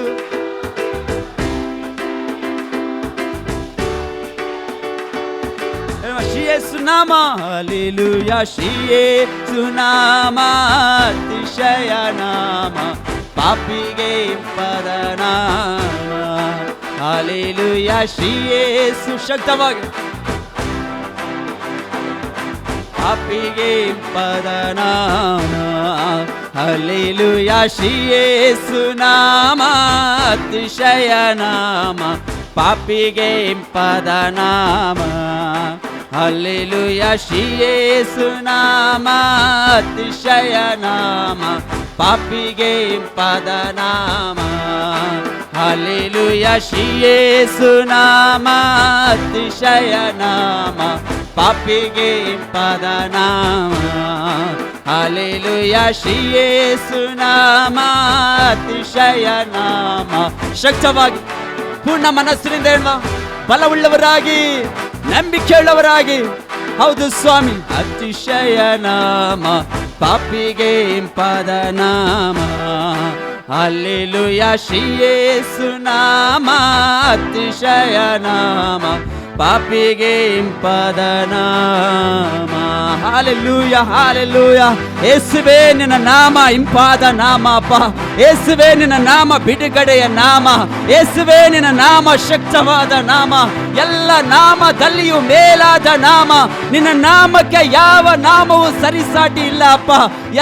ಶ್ರೀ ಯೇಸು ನಾಮ. ಹಲ್ಲೆಲೂಯಾ ಶ್ರೀ ಯೇಸು ನಾಮ ಅತಿಶಯ ನಾಮ, ಪಾಪಿಗೆ ಪದನಾಮ. ಹಲ್ಲೆಲೂಯಾ ಶ್ರೀ ಯೇಸು ಶಕ್ತವಾಗಿ, ಪಾಪಿಗೆ ಪದನಾಮ. ಹಲ್ಲೆಲೂಯಾ ಶ್ರೀ ಯೇಸು ನಾಮ ಅತಿಶಯ ನಾಮ, ಪಾಪಿಗೆ ಪದನಾಮ. ಹಲ್ಲೆಲೂಯಾ ಶ್ರೀ ಯೇಸು ನಾಮ ಅತಿಶಯ ನಾಮ, ಪಾಪಿಗೆ ಪದನಾಮ. ಹಲ್ಲೆಲೂಯಾ ಶ್ರೀ ಯೇಸು ನಾಮ ಅತಿಶಯ ನಾಮ, ಪಾಪಿಗೆ ಪದನಾಮ. ಹಲ್ಲೆಲೂಯಾ ಶ್ರೀ ಯೇಸು ನಾಮ ಅತಿಶಯ ನಾಮ. ಶಕ್ತವಾಗಿ ಪೂರ್ಣ ಮನಸ್ಸಿನಿಂದ ಹೇಳುವ, ಬಲವುಳ್ಳವರಾಗಿ ನಂಬಿಕೆಯುಳ್ಳವರಾಗಿ, ಹೌದು ಸ್ವಾಮಿ. ಅತಿಶಯ ನಾಮ, ಪಾಪಿಗೆ ಪದನಾಮ. ಹಲ್ಲೆಲೂಯಾ ಶ್ರೀ ಯೇಸು ನಾಮ ಅತಿಶಯ ನಾಮ, ಪಾಪಿಗೆ ಪದನಾಮ. Hallelujah hallelujah. ಯೇಸುವೇ ನಿನ್ನ ನಾಮ ಇಂಪಾದ ನಾಮ ಅಪ್ಪ. ಯೇಸುವೇ ನಿನ್ನ ನಾಮ ಬಿಡುಗಡೆಯ ನಾಮ. ಯೇಸುವೇ ನಿನ್ನ ನಾಮ ಶಕ್ತವಾದ ನಾಮ, ಎಲ್ಲ ನಾಮದಲ್ಲಿಯೂ ಮೇಲಾದ ನಾಮ. ನಿನ್ನ ನಾಮಕ್ಕೆ ಯಾವ ನಾಮವೂ ಸರಿಸಾಟಿ ಇಲ್ಲ ಅಪ್ಪ.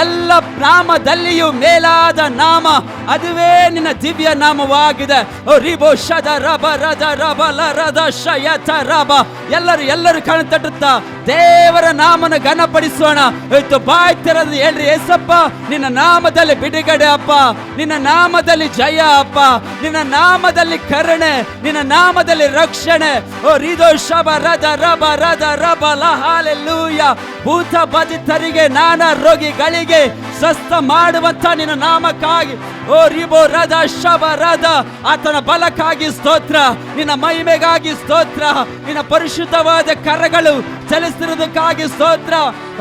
ಎಲ್ಲ ನಾಮದಲ್ಲಿಯೂ ಮೇಲಾದ ನಾಮ, ಅದುವೇ ನಿನ್ನ ದಿವ್ಯ ನಾಮವಾಗಿದೆ. ಓ ರಿಬೋ ಶದ ರಬ ರದ ರಬ ಲರದ ಶಯತ ರಬ. ಎಲ್ಲರೂ ಕಣ್ಣು ತಟ್ಟುತ್ತಾ ದೇವರ ನಾಮನ ಘನಪಡಿಸೋಣ. ಇವತ್ತು ಬಾಯ್ ತೆರೆದು ಹೇಳ್ರಿ, ಏಸಪ್ಪ ನಿನ್ನ ನಾಮದಲ್ಲಿ ಬಿಡುಗಡೆ ಅಪ್ಪ, ನಿನ್ನ ನಾಮದಲ್ಲಿ ಜಯ ಅಪ್ಪ, ನಿನ್ನ ನಾಮದಲ್ಲಿ ಕರುಣೆ, ನಿನ್ನ ನಾಮದಲ್ಲಿ ರಕ್ಷಣೆ. ಓ ರಿದೋ ಶಬ ರದ ರಬ ರದ ರಬ ಲ. ಹಲ್ಲೆಲೂಯಾ. ಭೂತ ಬಾಧಿತರಿಗೆ ನಾನಾ ರೋಗಿಗಳಿಗೆ ಸ್ವಸ್ಥ ಮಾಡುವಂತ ನಿನ್ನ ನಾಮಕ್ಕಾಗಿ, ಓ ರಿಬೋ ರದ ಶಬ ರದ, ಆತನ ಬಲಕ್ಕಾಗಿ ಸ್ತೋತ್ರ, ನಿನ್ನ ಮಹಿಮೆಗಾಗಿ ಸ್ತೋತ್ರ, ನಿನ್ನ ಪರಿಶುದ್ಧವಾದ ಕರಗಳು ಚಲಿಸುವುದಕ್ಕಾಗಿ ಸ್ತೋತ್ರ.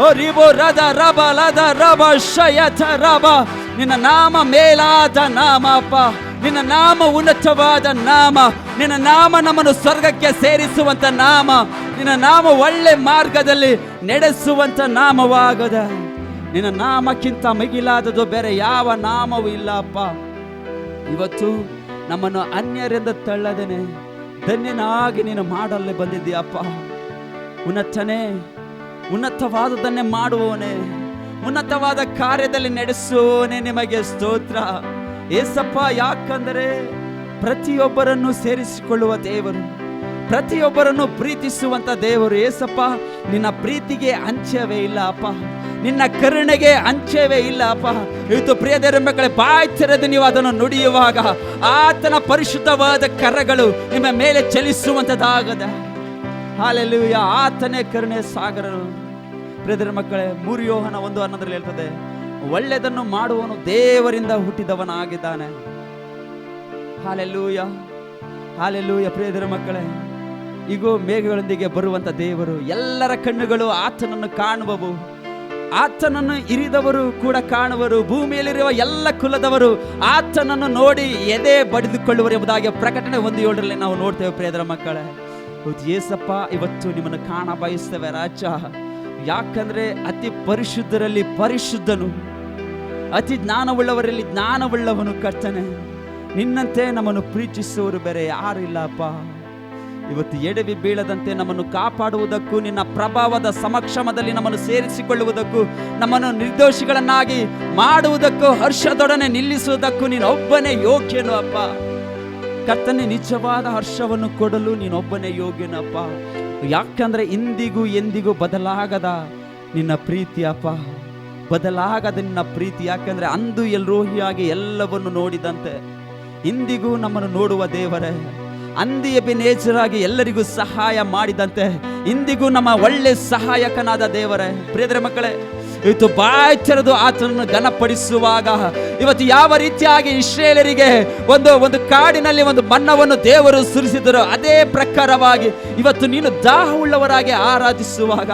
ಓ ರಿಬೋ ರದ ರಬ ಲದ ರಬ ಶಯತ ರಬ. ನಿನ್ನ ನಾಮ ಮೇಲಾದ ನಾಮ ಅಪ್ಪ, ನಿನ್ನ ನಾಮ ಉನ್ನತವಾದ ನಾಮ, ನಿನ್ನ ನಾಮ ನಮ್ಮನ್ನು ಸ್ವರ್ಗಕ್ಕೆ ಸೇರಿಸುವಂತ ನಾಮ, ನಿನ್ನ ನಾಮ ಒಳ್ಳೆ ಮಾರ್ಗದಲ್ಲಿ ನಡೆಸುವಂತ ನಾಮವಾಗದ. ನಿನ್ನ ನಾಮಕ್ಕಿಂತ ಮಿಗಿಲಾದದು ಬೇರೆ ಯಾವ ನಾಮವೂ ಇಲ್ಲ ಅಪ್ಪ. ಇವತ್ತು ನಮ್ಮನ್ನು ಅನ್ಯರಿಂದ ತಳ್ಳದೇನೆ ಧನ್ಯನಾಗಿ ನೀನು ಮಾಡಲು ಬಂದಿದ್ದೀಯಪ್ಪ. ಉನ್ನತನೇ, ಉನ್ನತವಾದದನ್ನೇ ಮಾಡುವವನೇ, ಉನ್ನತವಾದ ಕಾರ್ಯದಲ್ಲಿ ನಡೆಸುವವನೇ, ನಿಮಗೆ ಸ್ತೋತ್ರ ಏಸಪ್ಪ. ಯಾಕಂದರೆ ಪ್ರತಿಯೊಬ್ಬರನ್ನು ಸೇರಿಸಿಕೊಳ್ಳುವ ದೇವರು, ಪ್ರತಿಯೊಬ್ಬರನ್ನು ಪ್ರೀತಿಸುವಂತ ದೇವರು ಏಸಪ್ಪ. ನಿನ್ನ ಪ್ರೀತಿಗೆ ಅಂತ್ಯವೇ ಇಲ್ಲ ಅಪ್ಪ. ನಿನ್ನ ಕರುಣೆಗೆ ಅಂಚವೇ ಇಲ್ಲ ಅಪ್ಪ. ಇವತ್ತು ಪ್ರಿಯ ದೇವರ ಮಕ್ಕಳೇ, ಬಾಯಿ ತೆರೆದು ನೀವು ಅದನ್ನು ನುಡಿಯುವಾಗ ಆತನ ಪರಿಶುದ್ಧವಾದ ಕರಗಳು ನಿಮ್ಮ ಮೇಲೆ ಚಲಿಸುವಂಥದ್ದಾಗದ. ಹಲ್ಲೆಲೂಯಾ. ಆತನೇ ಕರುಣೆ ಸಾಗರನು. ಪ್ರಿಯ ದೇವರ ಮಕ್ಕಳೇ, 3 ಯೋಹನ 1:11 ಹೇಳ್ತದೆ, ಒಳ್ಳೆಯದನ್ನು ಮಾಡುವವನು ದೇವರಿಂದ ಹುಟ್ಟಿದವನಾಗಿದ್ದಾನೆ. Hallelujah, hallelujah. ಪ್ರಿಯ ದೇವರ ಮಕ್ಕಳೇ, ಈಗೋ ಮೇಘಗಳೊಂದಿಗೆ ಬರುವಂತ ದೇವರು, ಎಲ್ಲರ ಕಣ್ಣುಗಳು ಆತನನ್ನು ಕಾಣುವವು, ಆತನನ್ನು ಇರಿದವರು ಕೂಡ ಕಾಣುವರು, ಭೂಮಿಯಲ್ಲಿರುವ ಎಲ್ಲ ಕುಲದವರು ಆತನನ್ನು ನೋಡಿ ಎದೆ ಬಡಿದುಕೊಳ್ಳುವರು ಎಂಬುದಾಗಿ ಪ್ರಕಟಣೆ 1:7 ನಾವು ನೋಡ್ತೇವೆ. ಪ್ರಿಯದರ ಮಕ್ಕಳೇ, ಯೇಸಪ್ಪ ಇವತ್ತು ನಿಮ್ಮನ್ನು ಕಾಣ ಬಯಸ್ತೇವೆ ರಾಜ. ಯಾಕಂದ್ರೆ ಅತಿ ಪರಿಶುದ್ಧರಲ್ಲಿ ಪರಿಶುದ್ಧನು, ಅತಿ ಜ್ಞಾನವುಳ್ಳವರಲ್ಲಿ ಜ್ಞಾನವುಳ್ಳವನು ಕರ್ತನೆ. ನಿನ್ನಂತೆ ನಮ್ಮನ್ನು ಪ್ರೀತಿಸುವವರು ಬೇರೆ ಯಾರು ಇಲ್ಲಪ್ಪ. ಇವತ್ತು ಎಡವಿ ಬೀಳದಂತೆ ನಮ್ಮನ್ನು ಕಾಪಾಡುವುದಕ್ಕೂ, ನಿನ್ನ ಪ್ರಭಾವದ ಸಮಕ್ಷಮದಲ್ಲಿ ನಮ್ಮನ್ನು ಸೇರಿಸಿಕೊಳ್ಳುವುದಕ್ಕೂ, ನಮ್ಮನ್ನು ನಿರ್ದೋಷಿಗಳನ್ನಾಗಿ ಮಾಡುವುದಕ್ಕೂ, ಹರ್ಷದೊಡನೆ ನಿಲ್ಲಿಸುವುದಕ್ಕೂ ನೀನೊಬ್ಬನೇ ಯೋಗ್ಯನು ಅಪ್ಪ. ಕರ್ತನೆ, ನಿಜವಾದ ಹರ್ಷವನ್ನು ಕೊಡಲು ನೀನೊಬ್ಬನೇ ಯೋಗ್ಯನು ಅಪ್ಪ. ಯಾಕಂದ್ರೆ ಇಂದಿಗೂ ಎಂದಿಗೂ ಬದಲಾಗದ ನಿನ್ನ ಪ್ರೀತಿ ಅಪ್ಪ, ಬದಲಾಗದ ನಿನ್ನ ಪ್ರೀತಿ. ಯಾಕಂದ್ರೆ ಅಂದು ಎಲ್ರೋಹಿಯಾಗಿ ಎಲ್ಲವನ್ನು ನೋಡಿದಂತೆ ಇಂದಿಗೂ ನಮ್ಮನ್ನು ನೋಡುವ ದೇವರೇ, ಅಂದಿ ಎಬೆನೇಜರಾಗಿ ಎಲ್ಲರಿಗೂ ಸಹಾಯ ಮಾಡಿದಂತೆ ಇಂದಿಗೂ ನಮ್ಮ ಒಳ್ಳೆ ಸಹಾಯಕನಾದ ದೇವರೇ. ಪ್ರಿಯರೇ ಮಕ್ಕಳೇ, ಇವತ್ತು ಬಾಯಿ ತೆರೆದು ಆತನನ್ನು ಘನಪಡಿಸುವಾಗ, ಇವತ್ತು ಯಾವ ರೀತಿಯಾಗಿ ಇಸ್ರಾಯೇಲರಿಗೆ ಒಂದು ಕಾಡಿನಲ್ಲಿ ಒಂದು ಮನ್ನವನ್ನು ದೇವರು ಸುರಿಸಿದರು, ಅದೇ ಪ್ರಕಾರವಾಗಿ ಇವತ್ತು ನೀನು ದಾಹವುಳ್ಳವರಾಗಿ ಆರಾಧಿಸುವಾಗ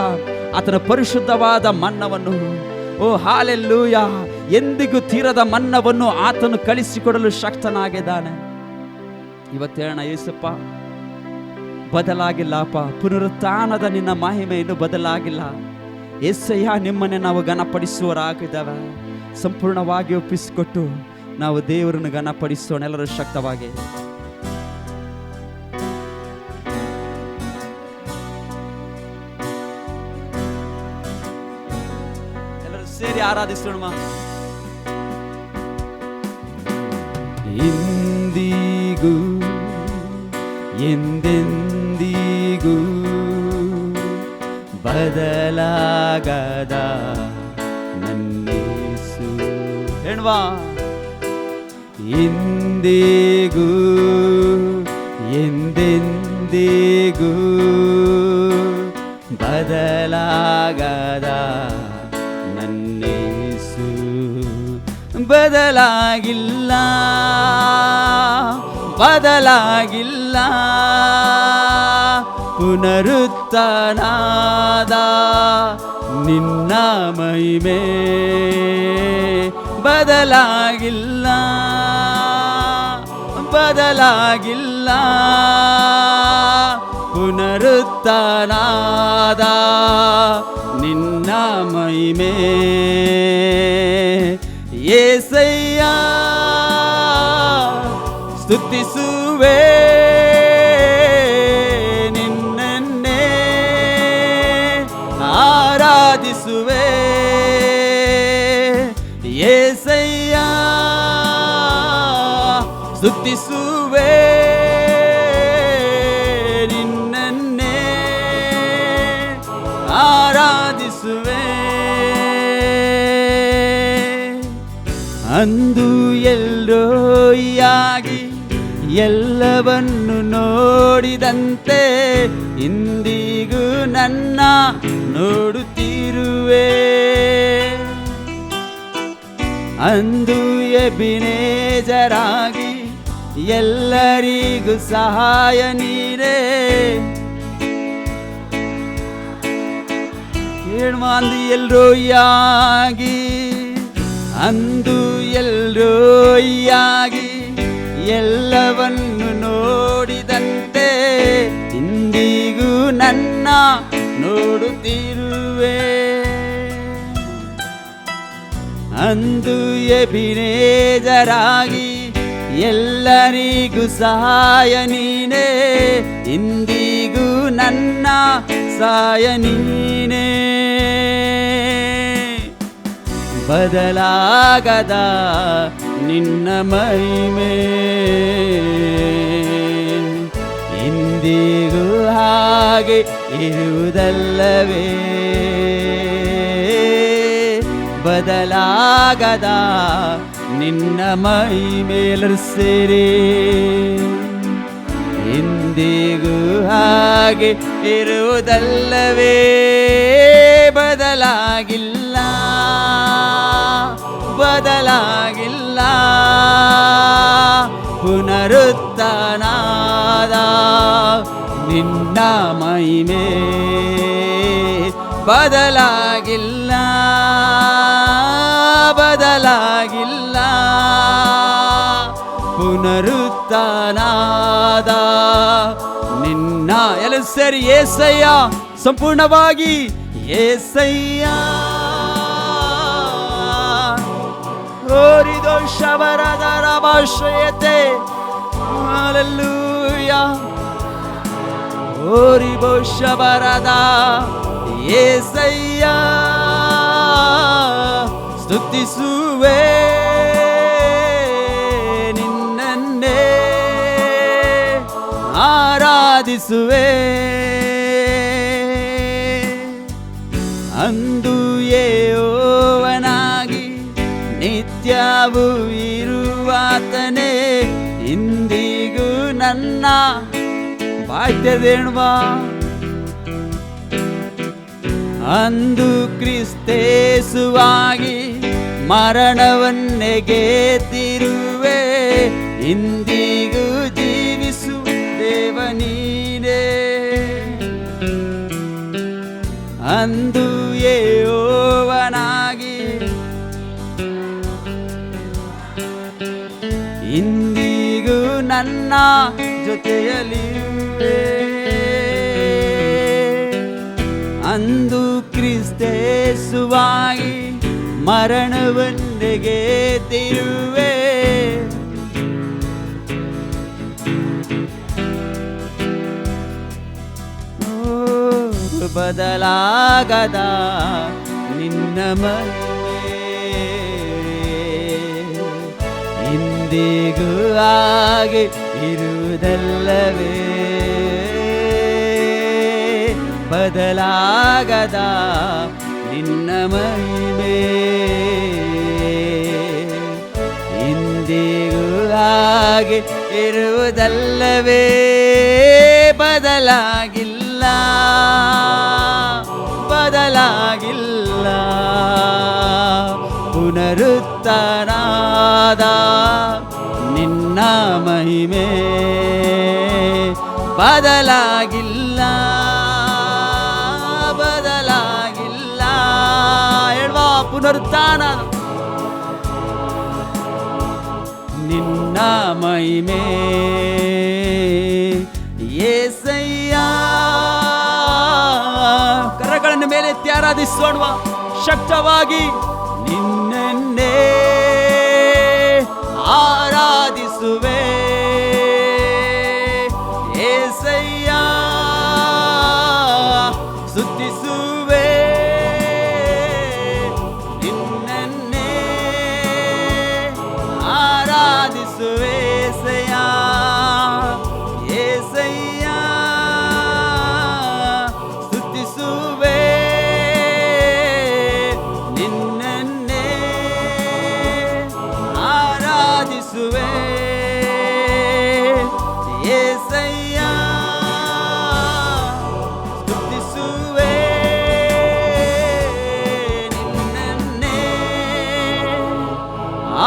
ಆತನ ಪರಿಶುದ್ಧವಾದ ಮನ್ನವನ್ನು, ಓ ಹಲ್ಲೆಲೂಯಾ, ಎಂದಿಗೂ ತೀರದ ಮನ್ನವನ್ನು ಆತನು ಕಳಿಸಿಕೊಡಲು ಶಕ್ತನಾಗಿದ್ದಾನೆ. ಇವತ್ತೇಳೋಣ, ಯೇಸಪ್ಪ ಬದಲಾಗಿಲ್ಲಪ್ಪ, ಪುನರುತ್ಥಾನದ ನಿನ್ನ ಮಹಿಮೆ ಇನ್ನೂ ಬದಲಾಗಿಲ್ಲ. ಯೇಸಯ್ಯ, ನಿಮ್ಮನ್ನೇ ನಾವು ಘನಪಡಿಸುವರಾಗಿದ್ದಾವೆ. ಸಂಪೂರ್ಣವಾಗಿ ಒಪ್ಪಿಸಿಕೊಟ್ಟು ನಾವು ದೇವರನ್ನು ಘನಪಡಿಸೋಣ ಎಲ್ಲರೂ ಶಕ್ತವಾಗಿ. ಎಲ್ಲರೂ ಸೇರಿ ಆರಾಧಿಸೋಣ. ಇಂದಿಗೂ ಎಂದೆಂದಿಗೂ ಬದಲಾಗದ ನನ್ನೇಸು. ಹೇಳುವ, ಇಂದಿಗೂ ಎಂದೆಂದಿಗೂ ಬದಲಾಗದ ನನ್ನೇಸು. ಬದಲಾಗಿಲ್ಲ, ಬದಲಾಗಿಲ್ಲ, ಪುನರುತ್ಥಾನದ ನಿನ್ನ ಮಹಿಮೆ ಬದಲಾಗಿಲ್ಲ, ಬದಲಾಗಿಲ್ಲ, ಪುನರುತ್ಥಾನದ ನಿನ್ನ ಮಹಿಮೆ. ಯೇಸಯ್ಯ ಸ್ತುತಿಸುವೆ ನಿನ್ನನ್ನೇ ಆರಾಧಿಸುವೆ. ಯೇಸಯ್ಯ ಸ್ತುತಿಸುವೆ ನಿನ್ನನ್ನೇ ಆರಾಧಿಸುವೆ. ಅಂದು ಎಲ್ಲೋಯಾಗಿ ಎಲ್ಲವನ್ನು ನೋಡಿದಂತೆ ಇಂದಿಗೂ ನನ್ನ ನೋಡುತ್ತಿರುವೆ. ಅಂದು ಎಬಿನೇಜರಾಗಿ ಎಲ್ಲರಿಗೂ ಸಹಾಯ ನೀಡೇ. ಅಂದು ಎಲ್ರೋಯಾಗಿ, ಅಂದು ಎಲ್ರೋಯಾಗಿ ಎಲ್ಲವನ್ನು ನೋಡಿದಂತೆ ಇಂದಿಗೂ ನನ್ನ ನೋಡುತ್ತಿರುವೆ. ಅಂದು ಎಬಿನೇಜರಾಗಿ ಎಲ್ಲರಿಗೂ ಸಹಾಯ ನೀನೇ, ಇಂದಿಗೂ ನನ್ನ ಸಹಾಯ ನೀನೇ. ಬದಲಾಗದ ನಿನ್ನ ಮಹಿಮೆ ಇಂದಿಗೂ ಹಾಗೆ ಇರುವುದಲ್ಲವೇ. ಬದಲಾಗದ ನಿನ್ನ ಮಹಿಮೇಲರು ಸೇರಿ ಇಂದಿಗೂ ಹಾಗೆ ಇರುವುದಲ್ಲವೇ ಬದಲಾಗಿಲ್ಲ ಬದಲಾಗಿಲ್ಲ ಪುನರುತ್ಥಾನದ ನಿನ್ನ ಮಹಿಮೆ ಬದಲಾಗಿಲ್ಲ ಬದಲಾಗಿಲ್ಲ ಪುನರುತ್ಥಾನದ ನಿನ್ನ ಎಲ್ಲ ಸೇರಿ ಏಸಯ್ಯ ಸಂಪೂರ್ಣವಾಗಿ ಏಸಯ್ಯ ಓರಿದೋ ಶಬರದ ರಭಾಶ್ರಯತೆ ಹಲ್ಲೆಲೂಯ ಓರಿಬೋ ಶಬರದ ಏಸಯ್ಯ ಸ್ತುತಿಸುವೆ ನಿನ್ನನ್ನೇ ಆರಾಧಿಸುವೆ ಅಂದು ಯೆಹೋವನಾಗಿ ನಿತ್ಯವೂ ಇರುವಾತನೇ ಇಂದಿಗೂ ನನ್ನ ಬಾಧ್ಯದೇಣ್ವಾ ಅಂದು ಕ್ರಿಸ್ತೇಸುವಾಗಿ ಮರಣವನ್ನೇ ಗೆದ್ದಿರುವೆ ಇಂದಿಗೂ ಜೀವಿಸು ದೇವ ನೀನೇ ಅಂದು ಯೆಹೋವನಾಗಿ ಇಂದಿಗೂ ನನ್ನ ಜೊತೆಯಲ್ಲಿರುವೆ ಅಂದು ಕ್ರಿಸ್ತೇಸುವಾಗಿ ಮರಣವನ್ನೇ ಗೆದ್ದಿರುವೆ ಬದಲಾಗದ ನಿನ್ನ ಮಹಿಮೆ ಇಂದಿಗೂ ಹಾಗೆ ಇರುವುದಲ್ಲವೇ ಬದಲಾಗದ ನಿನ್ನ ಮಹಿಮೆ ಇಂದಿಗೂ ಹಾಗೆ ಇರುವುದಲ್ಲವೇ ಬದಲಾಗಿಲ್ಲ ಬದಲಾಗಿಲ್ಲ ಪುನರುತ್ಥಾನದ ನಿನ್ನ ಮಹಿಮೆ ಬದಲಾಗಿಲ್ಲ ಬದಲಾಗಿಲ್ಲ ಹೇಳುವ ಪುನರುತ್ಥಾನ ನಿನ್ನ ಮಹಿಮೆ ಯೇಸಯ್ಯ ಕರಗಳನ್ನು ಮೇಲೆತ್ತಿ ಆರಾಧಿಸೋಣ ಶಕ್ತವಾಗಿ ನಿನ್ನೆನ್ನೇ ಆರಾಧಿಸುವೆ ಯೇಸಯ್ಯ ಸ್ತುತಿಸುವೆ ನಿನ್ನೆನ್ನೇ ಆರಾಧಿಸುವೆ ಯೇಸಯ್ಯ ಸ್ತುತಿಸುವೆ ನಿನ್ನನ್ನೇ ಆರಾಧಿಸುವೆ ಯೇಸಯ್ಯ ಸ್ತುತಿಸುವೆ ನಿನ್ನನ್ನೇ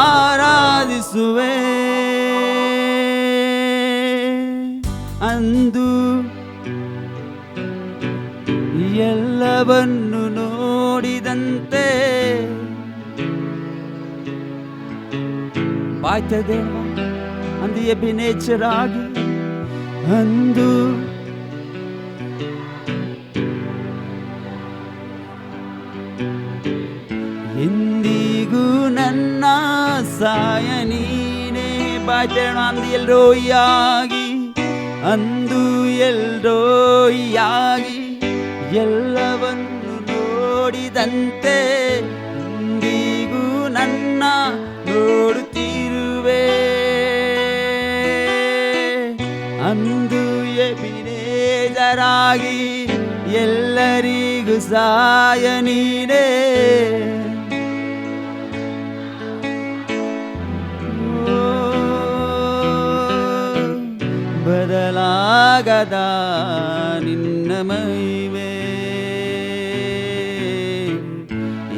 ಆರಾಧಿಸುವೆ ಅಂದು ಎಲ್ಲವನ್ನು ನೋಡಿದಂತೆ ಬಾಯ್ತದೆ ಅಂದು ಎಬಿನೇಚರಾಗಿ ಅಂದು ಎಂದಿಗೂ ನನ್ನ ಸಾಯ ನೀನೇ ಬಾಯ್ತೇಣ ಅಂದು ಎಲ್ಲೋಯಾಗಿ ಅಂದು ಎಲ್ಲೋಯಾಗಿ ಎಲ್ಲವನ್ನು ನೋಡಿದಂತೆ ಇಂದಿಗೂ ನನ್ನ ನೋಡುತ್ತಿರುವೆ ಅಂದು ಎಬಿನೇಜರಾಗಿ ಎಲ್ಲರಿಗೂ ಸಾಯ ನೀನೇ ಬದಲಾಗದ ನಿನ್ನ ಮಹಿಮೆ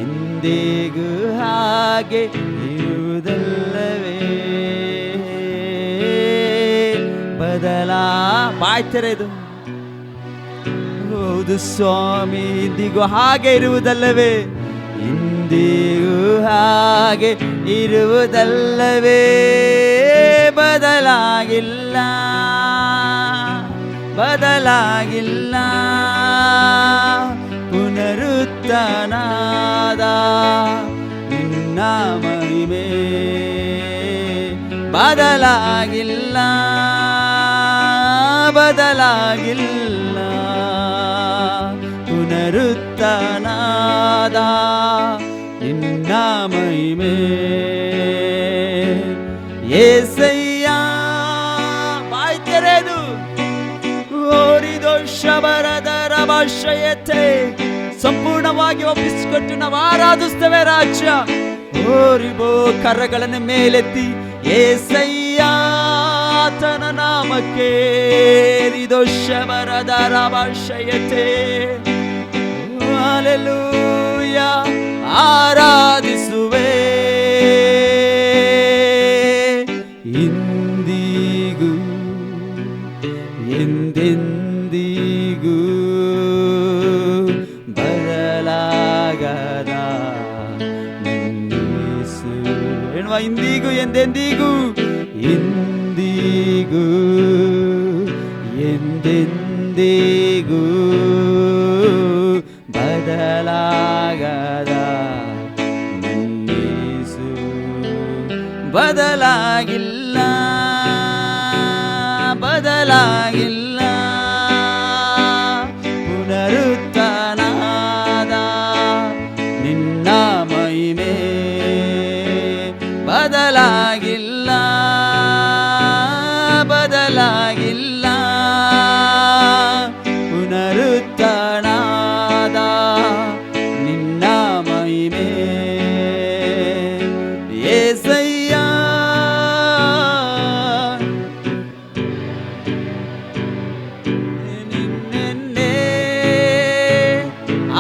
ಎಂದಿಗೂ ಹಾಗೆ ಇರುವುದಲ್ಲವೇ ಬಾಯ್ತಾರೆ ಇದು. ಹೌದು ಸ್ವಾಮಿ, ಇಂದಿಗೂ ಹಾಗೆ ಇರುವುದಲ್ಲವೇ, ಇಂದಿಗೂ ಹಾಗೆ ಇರುವುದಲ್ಲವೇ, ಬದಲಾಗಿಲ್ಲ ಬದಲಾಗಿಲ್ಲ, ಪುನರುತ್ಥಾನದ ನಿನ್ನ ಮಹಿಮೆ ಬದಲಾಗಿಲ್ಲ ಬದಲಾಗಿಲ್ಲ, ಪುನರುತ್ಥಾನದ ನಿನ್ನ ಮಹಿಮೆ యేసయ్య. ಬಾಯಿ ತೆರೆದು ಓರಿದೋಷಬರದರ ಭಾಷೆಯತೆ ಸಂಪೂರ್ಣವಾಗಿ ಒಪ್ಪಿಸಿಕೊಟ್ಟು ನಾವು ಆರಾಧಿಸ್ತೇವೆ ರಾಜ್ಯ. ಓರಿಬೋ ಕರಗಳನ್ನು ಮೇಲೆತ್ತಿ యేసయ్య ತನ ನಾಮಕ್ಕೆ ರಿದೋಷಬರದರ ಭಾಷೆಯತೆ ಹಲ್ಲೆಲೂಯ ಆರಾಧಿಸುವೆ ಇಂದಿಗೂ ಎಂದೆಂದಿಗೂ ಬದಲಾಗದ ಯೇಸು. ಹೇಳುವ ಇಂದಿಗೂ ಎಂದೆಂದಿಗೂ ಇಂದಿಗೂ ಎಂದೆಂದಿಗೂ ಬದಲಾಗದ ಯೇಸು. ಬದಲಾಗಿಲ್ಲ ಬದಲಾಗಿಲ್ಲ, ಪುನರುತ್ಥಾನದ ನಿನ್ನ ಮಹಿಮೆ ಬದಲಾಗಿಲ್ಲ ಬದಲಾಗಿಲ್ಲ, ಪುನರುತ್ಥಾನದ ನಿನ್ನ ಮಹಿಮೆ యేసయ్య. ನಿನ್ನೆ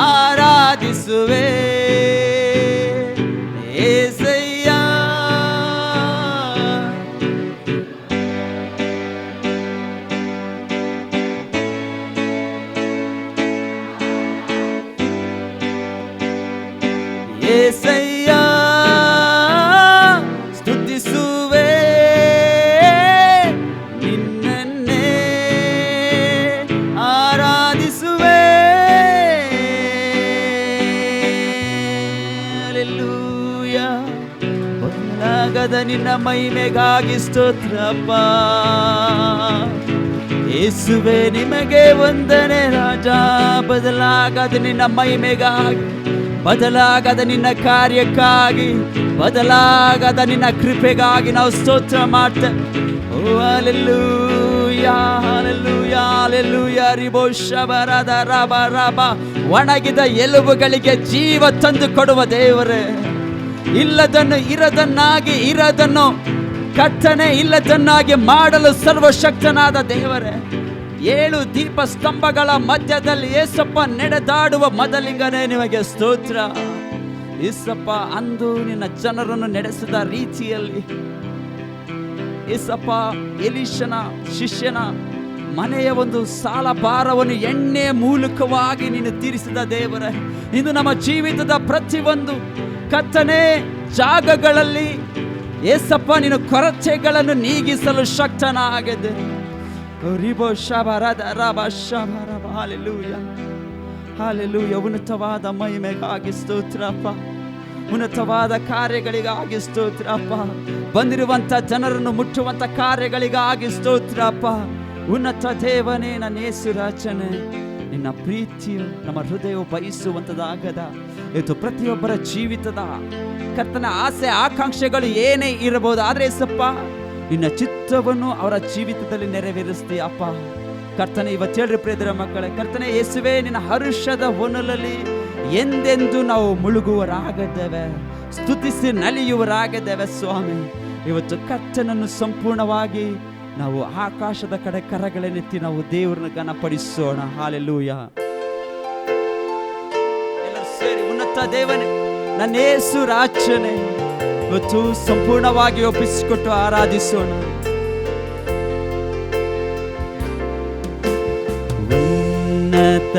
ಆರಾಧಿಸುವೆ యేసయ్య. యేసయ్య స్తుతిಸುವೆ ನಿನ್ನನ್ನೇ ಆರಾಧಿಸುವೆ. ಹಲ್ಲೆಲೂಯ. ಬದಲಾಗದ ನಿನ್ನ ಮಹಿಮೆಗಾಗಿ ಸ್ತೋತ್ರಪ್ಪ ಯೇಸುವೆ, ನಿಮಗೆ ವಂದನೆ ರಾಜ. ಬದಲಾಗದ ನಿನ್ನ ಮಹಿಮೆಗಾಗಿ, ಬದಲಾಗದ ನಿನ್ನ ಕಾರ್ಯಕ್ಕಾಗಿ, ಬದಲಾಗದ ನಿನ್ನ ಕೃಪೆಗಾಗಿ ನಾವು ಸ್ತೋತ್ರ ಮಾಡ್ತೇವೆ. ಓ ಹಲ್ಲೆಲೂಯ ಹಲ್ಲೆಲೂಯ ಹಲ್ಲೆಲೂಯ. ರಿಬೋಷಬರದ ರಬ ರಬ. ಒಣಗಿದ ಎಲುಬುಗಳಿಗೆ ಜೀವ ತಂದು ಕೊಡುವ ದೇವರೇ, ಇಲ್ಲದನ್ನು ಇರದನ್ನಾಗಿ, ಇರದನ್ನು ಕರ್ತನೆ ಇಲ್ಲದನ್ನಾಗಿ ಮಾಡಲು ಸರ್ವಶಕ್ತನಾದ ದೇವರೇ, 7 ದೀಪ ಸ್ತಂಭಗಳ ಮಧ್ಯದಲ್ಲಿ ಯೇಸಪ್ಪ ನಡೆದಾಡುವ ಮೊದಲಿಂಗನೇ ನಿಮಗೆ ಸ್ತೋತ್ರ. ಯೇಸಪ್ಪ ಅಂದು ನಿನ್ನ ಜನರನ್ನು ನಡೆಸಿದ ರೀತಿಯಲ್ಲಿ ಯೇಸಪ್ಪ ಎಲೀಷನ ಶಿಷ್ಯನ ಮನೆಯ ಒಂದು ಸಾಲ ಭಾರವನ್ನು ಎಣ್ಣೆ ಮೂಲಕವಾಗಿ ನೀನು ತೀರಿಸಿದ ದೇವರೇ, ಇಂದು ನಮ್ಮ ಜೀವಿತದ ಪ್ರತಿಯೊಂದು ಕರ್ತನೆ ಜಾಗಗಳಲ್ಲಿ ಯೇಸಪ್ಪ ನೀನು ಕೊರತೆಗಳನ್ನು ನೀಗಿಸಲು ಶಕ್ತನಾಗಿದೆ. ಹಲ್ಲೆಲೂಯ. ಉನ್ನತವಾದ ಮಹಿಮೆಗಾಗಿ ಸ್ತೋತ್ರಪ್ಪ, ಉನ್ನತವಾದ ಕಾರ್ಯಗಳಿಗಾಗಿ ಸ್ತೋತ್ರಪ್ಪ, ಬಂದಿರುವಂತ ಜನರನ್ನು ಮುಟ್ಟುವಂತ ಕಾರ್ಯಗಳಿಗಾಗಿ ಸ್ತೋತ್ರಪ್ಪ. ಉನ್ನತ ದೇವನೇ, ನನ್ನ ಯೇಸು ರಾಜನೇ, ನಿನ್ನ ಪ್ರೀತಿಯು ನಮ್ಮ ಹೃದಯವು ಬಯಸುವಂಥದ್ದಾಗದ ಇವತ್ತು ಪ್ರತಿಯೊಬ್ಬರ ಜೀವಿತದ ಕರ್ತನ ಆಸೆ ಆಕಾಂಕ್ಷೆಗಳು ಏನೇ ಇರಬಹುದು, ಆದರೆ ಯೇಸಪ್ಪ ನಿನ್ನ ಚಿತ್ತವನ್ನು ಅವರ ಜೀವಿತದಲ್ಲಿ ನೆರವೇರಿಸ್ತೀಯಪ್ಪ. ಕರ್ತನೆ ಇವತ್ತು ಹೇಳ್ರಿ ಪ್ರಿಯರ ಮಕ್ಕಳೇ, ಕರ್ತನೆ ಯೇಸುವೆ, ನಿನ್ನ ಹರುಷದ ಹೊನಲಲ್ಲಿ ಎಂದೆಂದು ನಾವು ಮುಳುಗುವರಾಗಿದ್ದೇವೆ, ಸ್ತುತಿಸಿ ನಲಿಯುವರಾಗಿದ್ದೇವೆ ಸ್ವಾಮಿ. ಇವತ್ತು ಕರ್ತನನ್ನು ಸಂಪೂರ್ಣವಾಗಿ ನಾವು ಆಕಾಶದ ಕಡೆ ಕರಗಳನ್ನೆತ್ತಿ ನಾವು ದೇವರನ್ನ ಘನಪಡಿಸೋಣ. ಹಾಲೆಲೂಯ. ಎಲ್ಲರೂ ಸೇರಿ ಉನ್ನತ ದೇವನೇ, ನನ್ನ ಯೇಸು ರಾಜನೇ, ಇವತ್ತು ಸಂಪೂರ್ಣವಾಗಿ ಒಪ್ಪಿಸಿಕೊಟ್ಟು ಆರಾಧಿಸೋಣ. ಉನ್ನತ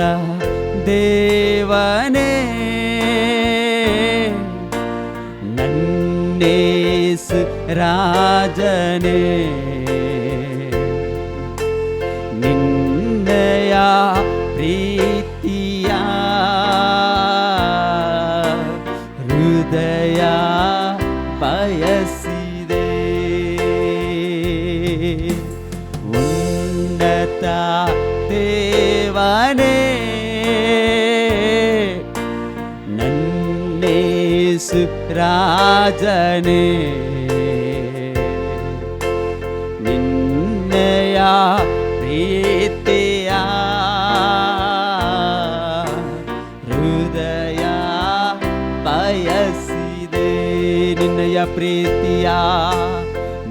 ದೇವನೇ, ನನ್ನೇಸು ರಾಜನೇ, ನಿನ್ನಯ ಪ್ರೀತಿಯ ಹೃದಯ ಬಯಸಿದೆ. ಉನ್ನತ ದೇವನೇ, ನನ್ನೇಸು ರಾಜನೇ, ನಿನ್ನಯ ಪ್ರೀತಿಯ ಹೃದಯ ಬಯಸಿದೆ. ನಿನ್ನಯ ಪ್ರೀತಿಯ,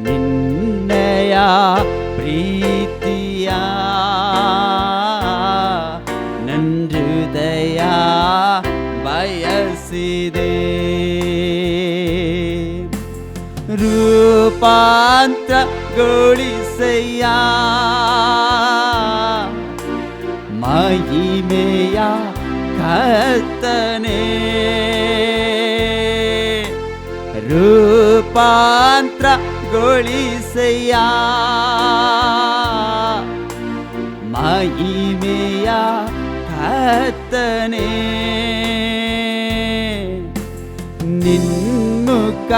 ನಿನ್ನಯ ಪ್ರೀತಿಯ ನನ್ನ ಹೃದಯ ಬಯಸಿದೆ. ರೂಪಾಂತರಗೊಳಿಸಯ್ಯ, ಮಹಿಮೆಯ ಕರ್ತನೇ, ರೂಪಾಂತರಗೊಳಿಸಯ್ಯ, ಮಹಿಮೆಯ ಕರ್ತನೇ, ನಿನ್ಮುಖ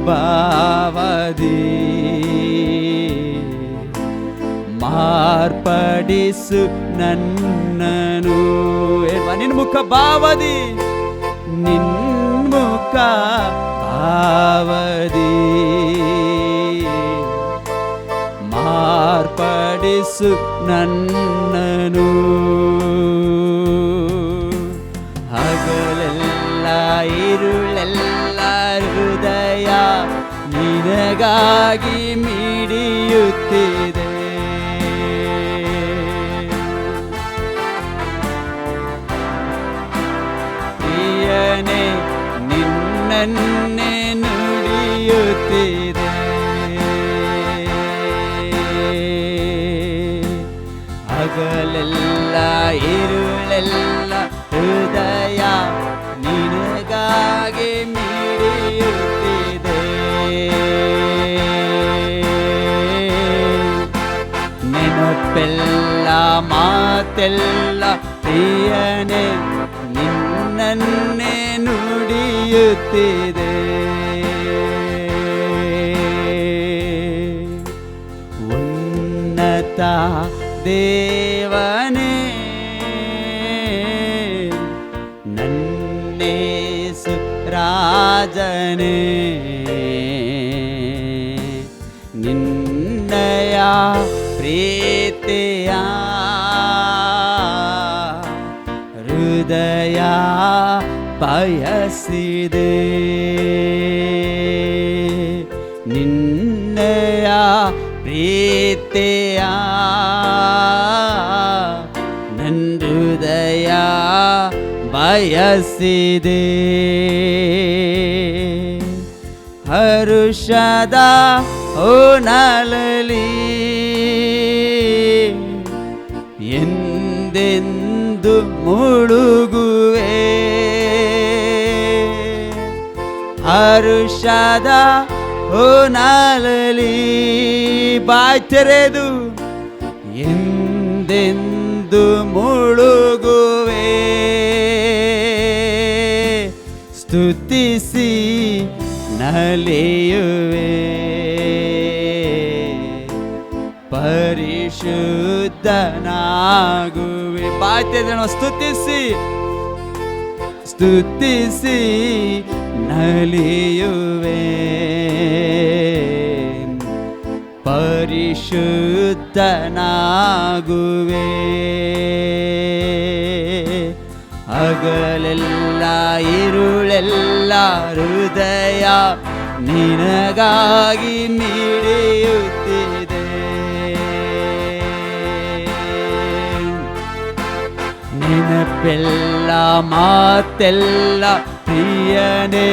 ಭಾವದಿ ಮಾರ್ಪಡಿಸು ನನ್ನನು. ನಿನ್ಮುಖ ಭಾವದಿ, ನಿನ್ಮುಖ ಭಾವದಿ ಮಾರ್ಪಡಿಸು ನನ್ನನು. ಹಗಲೆಲ್ಲ ಇರುಳೆಲ್ಲ ಹೃದಯ ನಿನಗಾಗಿ ಮಿಡಿಯುತ್ತಿದೆ. ಪ್ರಿಯನೇ, ನಿನ್ನನ್ನೇ ನುಡಿಯುತ್ತಿದೆ. ಹಗಲೆಲ್ಲ ಇರುಳೆಲ್ಲ ಹೃದಯ ನಿನಗಾಗಿ ಮಿಡಿಯುತ್ತಿದೆ. ನೆನಪೆಲ್ಲ ಮಾತೆಲ್ಲ ಪ್ರಿಯನೇ ನಿನ್ನನ್ನೇ ನುಡಿಯುತ್ತಿದೆ. ಉನ್ನತ ದೇವನೇ, ನನ್ನೇಸು ರಾಜನೇ, ನಿನ್ನಯ ಪ್ರೀತಿಯ ಹೃದಯ ಬಯಸಿದೆ. ನಿನ್ನಯ ಪ್ರೀತಿಯ ನನ್ನ ಹೃದಯ ಬಯಸಿದೆ. ಹರುಷದ ಹೊನಲಲಿ ಎಂದೆಂದು ಮುಳುಗುವೆ. ಹರುಷದ ಹೊನಲಲಿ ಬಾಯ್ ತೆರೆದು ಎಂದೆಂದು ಮುಳುಗುವೆ. ಸ್ತುತಿಸಿ ನಲಿಯುವೆ. ಪರಿಶುದ್ಧನಾಗುವೆ. ಬಾಯ್ ತೆರೆದು ಸ್ತುತಿಸಿ ಸ್ತುತಿಸಿ ನಲಿಯುವೆ. ಪರಿಶುದ್ಧನಾಗುವೆ. ಹಗಲೆಲ್ಲ ಇರುಳೆಲ್ಲ ಹೃದಯ ನಿನಗಾಗಿ ಮಿಡಿಯುತ್ತಿದೆ. ನೆನಪೆಲ್ಲ ಮಾತೆಲ್ಲ ಪ್ರಿಯನೇ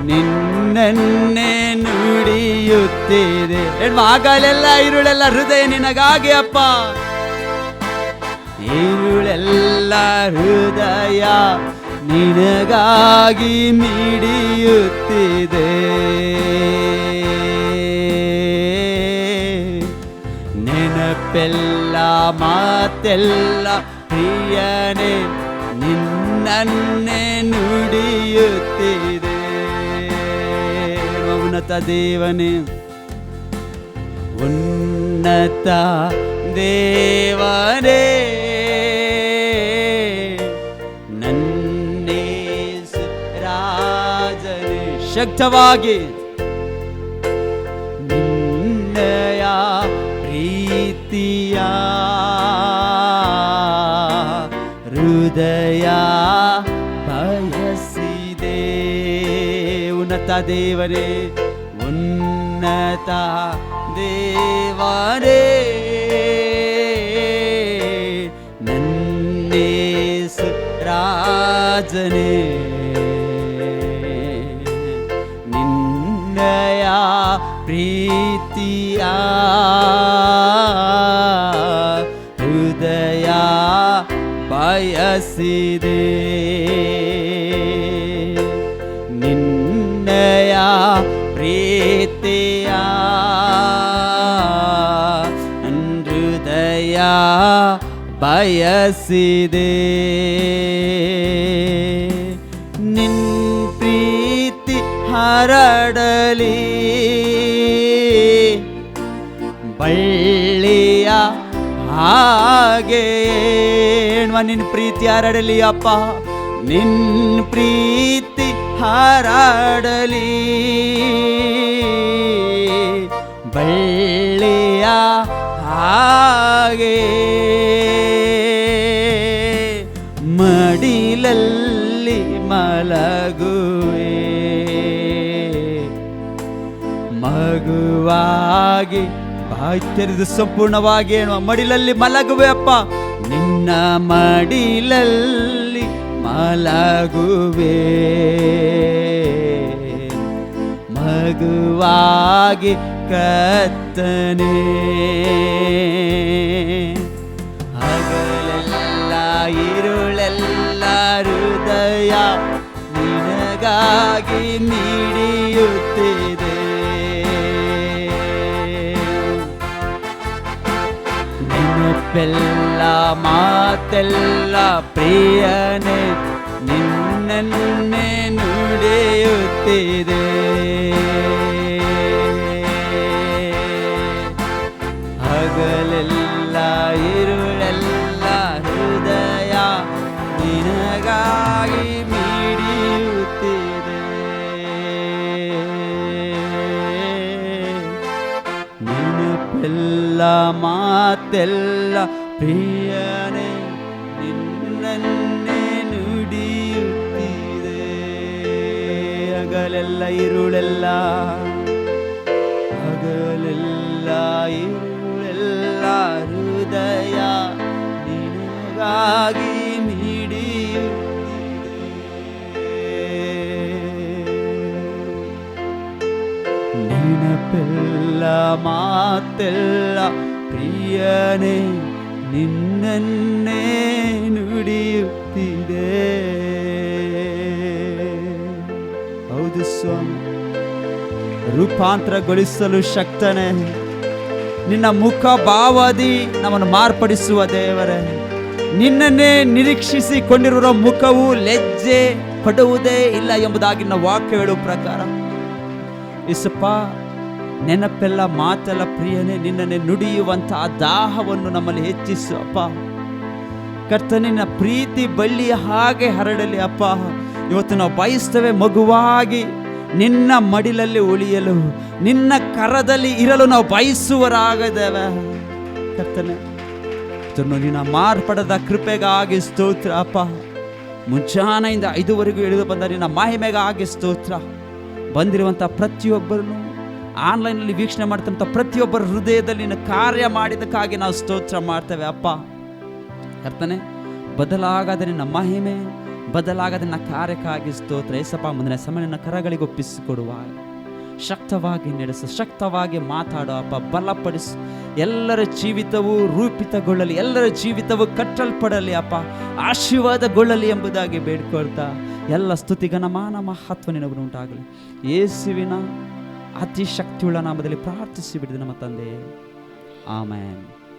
ನಿನ್ನನ್ನೇ ನುಡಿಯುತ್ತಿದೆ. ಆಗಲೆಲ್ಲ ಇರುಳೆಲ್ಲ ಹೃದಯ ನಿನಗಾಗಿ ಅಪ್ಪ, ಇರುಳೆಲ್ಲ ಹೃದಯ ನಿನಗಾಗಿ ಮಿಡಿಯುತ್ತಿದೆ. ನೆನಪೆಲ್ಲ ಮಾತೆಲ್ಲ ಪ್ರಿಯನೇ ನಿನ್ನನ್ನೇ ನುಡಿಯುತ್ತಿದೆ. ಉನ್ನತ ದೇವನೇ, ಉನ್ನತ ದೇವನೇ, ನನ್ನೇಸು ರಾಜನೇ, ಶಕ್ತವಾಗಿ ನಿನ್ನಯ ಪ್ರೀತಿಯ ಹೃದಯ ಬಯಸಿದೆ. ಉನ್ನತ ದೇವರೇ, ಉನ್ನತ ದೇವರೇ, ನನ್ನೇಸು ರಾಜನೇ, ನಿನ್ನಯ ಪ್ರೀತಿಯ ಹೃದಯ ಬಯಸಿದೆ. ನಿನ್ನಯ ಪ್ರೀತಿಯ ಹೃದಯ ಬಯಸಿದೆ. ನಿನ್ ಪ್ರೀತಿ ಹರಡಲಿ ಬಳ್ಳಿಯ ಹಾಗೆ. ನಿನ್ನ ಪ್ರೀತಿ ಹರಡಲಿ ಅಪ್ಪ, ನಿನ್ನ ಪ್ರೀತಿ ಹರಡಲಿ ಬಳ್ಳಿಯ ಹಾಗೆ. ಮಡಿಲಲ್ಲಿ ಮಲಗುವೆ ಮಗುವಾಗಿ, ಬಾಯಿ ತೆರೆದು ಸಂಪೂರ್ಣವಾಗಿ ಮಡಿಲಲ್ಲಿ ಮಲಗುವೆ ಅಪ್ಪ, ನಿನ್ನ ಮಡಿಲಲ್ಲಿ ಮಲಗುವೆ ಮಗುವಾಗಿ ಕರ್ತನೇ. ಹಗಲೆಲ್ಲ ಇರುಳೆಲ್ಲ ಹೃದಯ ನಿನಗಾಗಿ ಮಿಡಿಯುತ್ತಿದೆ. ನೆನಪೆಲ್ಲ ಮಾತೆಲ್ಲ ಪ್ರಿಯನೇ ನಿನ್ನನ್ನೇ ನುಡಿಯುತ್ತಿದೆ. ಹಗಲೆಲ್ಲ ಇರುಳೆಲ್ಲ ಹೃದಯ ನಿನಗಾಗಿ ಮಿಡಿಯುತ್ತಿದೆ. ನೆನಪೆಲ್ಲ ಮಾತೆಲ್ಲ ಪ್ರಿಯನೇ ನಿನ್ನನ್ನೇ ನುಡಿಯುತ್ತಿದೆ. ಹಗಲೆಲ್ಲ ಇರುಳೆಲ್ಲ ಹಗಲೆಲ್ಲ ಇರುಳೆಲ್ಲ ಹೃದಯ ನಿನಗಾಗಿ ಮಿಡಿಯುತ್ತಿದೆ. ನೆನಪೆಲ್ಲ ಮಾತೆಲ್ಲ ಪ್ರಿಯನೇ ನಿನ್ನನ್ನೇ ನುಡಿಯುತ್ತಿದೆ. ಹೌದು ಸ್ವಾಮಿ, ರೂಪಾಂತರಗೊಳಿಸಲು ಶಕ್ತನೇ, ನಿನ್ನ ಮುಖ ಭಾವದಿ ನಮ್ಮನ್ನು ಮಾರ್ಪಡಿಸುವ ದೇವರೇ, ನಿನ್ನನ್ನೇ ನಿರೀಕ್ಷಿಸಿಕೊಂಡಿರುವ ಮುಖವು ಲಜ್ಜೆ ಪಡುವುದೇ ಇಲ್ಲ ಎಂಬುದಾಗಿ ನಮ್ಮ ವಾಕ್ಯ ಹೇಳುವ ಪ್ರಕಾರ ಇಸಪ್ಪ, ನೆನಪೆಲ್ಲ ಮಾತೆಲ್ಲ ಪ್ರಿಯನೇ ನಿನ್ನನ್ನೇ ನುಡಿಯುವಂತಹ ದಾಹವನ್ನು ನಮ್ಮಲ್ಲಿ ಹೆಚ್ಚಿಸು ಅಪ್ಪ. ಕರ್ತನಿನ ಪ್ರೀತಿ ಬಳ್ಳಿಯ ಹಾಗೆ ಹರಡಲಿ ಅಪ್ಪ. ಇವತ್ತು ನಾವು ಬಯಸ್ತೇವೆ ಮಗುವಾಗಿ ನಿನ್ನ ಮಡಿಲಲ್ಲಿ ಉಳಿಯಲು, ನಿನ್ನ ಕರದಲ್ಲಿ ಇರಲು ನಾವು ಬಯಸುವರಾಗಿದ್ದೇವೆ. ಕರ್ತನೆ, ನಿನ್ನ ಮಾರ್ಪಡದ ಕೃಪೆಗಾಗಿ ಸ್ತೋತ್ರ ಅಪ್ಪ. ಮುಂಜಾನೆಯಿಂದ 5ವರೆಗೂ ಇಳಿದು ಬಂದ ನಿನ್ನ ಮಹಿಮೆಗಾಗಿ ಸ್ತೋತ್ರ. ಬಂದಿರುವಂಥ ಪ್ರತಿಯೊಬ್ಬರನ್ನು, ಆನ್ಲೈನಲ್ಲಿ ವೀಕ್ಷಣೆ ಮಾಡ್ತಂಥ ಪ್ರತಿಯೊಬ್ಬರ ಹೃದಯದಲ್ಲಿ ನಿನ್ನ ಕಾರ್ಯ ಮಾಡಿದ್ದಕ್ಕಾಗಿ ನಾವು ಸ್ತೋತ್ರ ಮಾಡ್ತೇವೆ ಅಪ್ಪ. ಕರ್ತನೆ, ಬದಲಾಗದ ನಿನ್ನ ಮಹಿಮೆ, ಬದಲಾಗದ ನಿನ್ನ ಕಾರ್ಯಕ್ಕಾಗಿ ಸ್ತೋತ್ರ. ಏಸಪ್ಪ, ಮುಂದಿನ ಸಮಯ ನಿನ್ನ ಕರಗಳಿಗೆ ಒಪ್ಪಿಸಿಕೊಡುವ. ಶಕ್ತವಾಗಿ ನಡೆಸು, ಶಕ್ತವಾಗಿ ಮಾತಾಡು ಅಪ್ಪ, ಬಲಪಡಿಸು. ಎಲ್ಲರ ಜೀವಿತವು ರೂಪಿತಗೊಳ್ಳಲಿ, ಎಲ್ಲರ ಜೀವಿತವು ಕಟ್ಟಲ್ಪಡಲಿ ಅಪ್ಪ, ಆಶೀರ್ವಾದಗೊಳ್ಳಲಿ ಎಂಬುದಾಗಿ ಬೇಡ್ಕೊಳ್ತಾ ಎಲ್ಲ ಸ್ತುತಿಗಣಮಾನ ಮಹತ್ವ ನಿನಗೆ ಉಂಟಾಗಲಿ. ಯೇಸುವಿನ ಅತಿ ಶಕ್ತಿಯುಳ್ಳ ನಾಮದಲ್ಲಿ ಪ್ರಾರ್ಥಿಸಿ ಬಿಡಿದ ನಮ್ಮ ತಂದೆ, ಆಮೆನ್.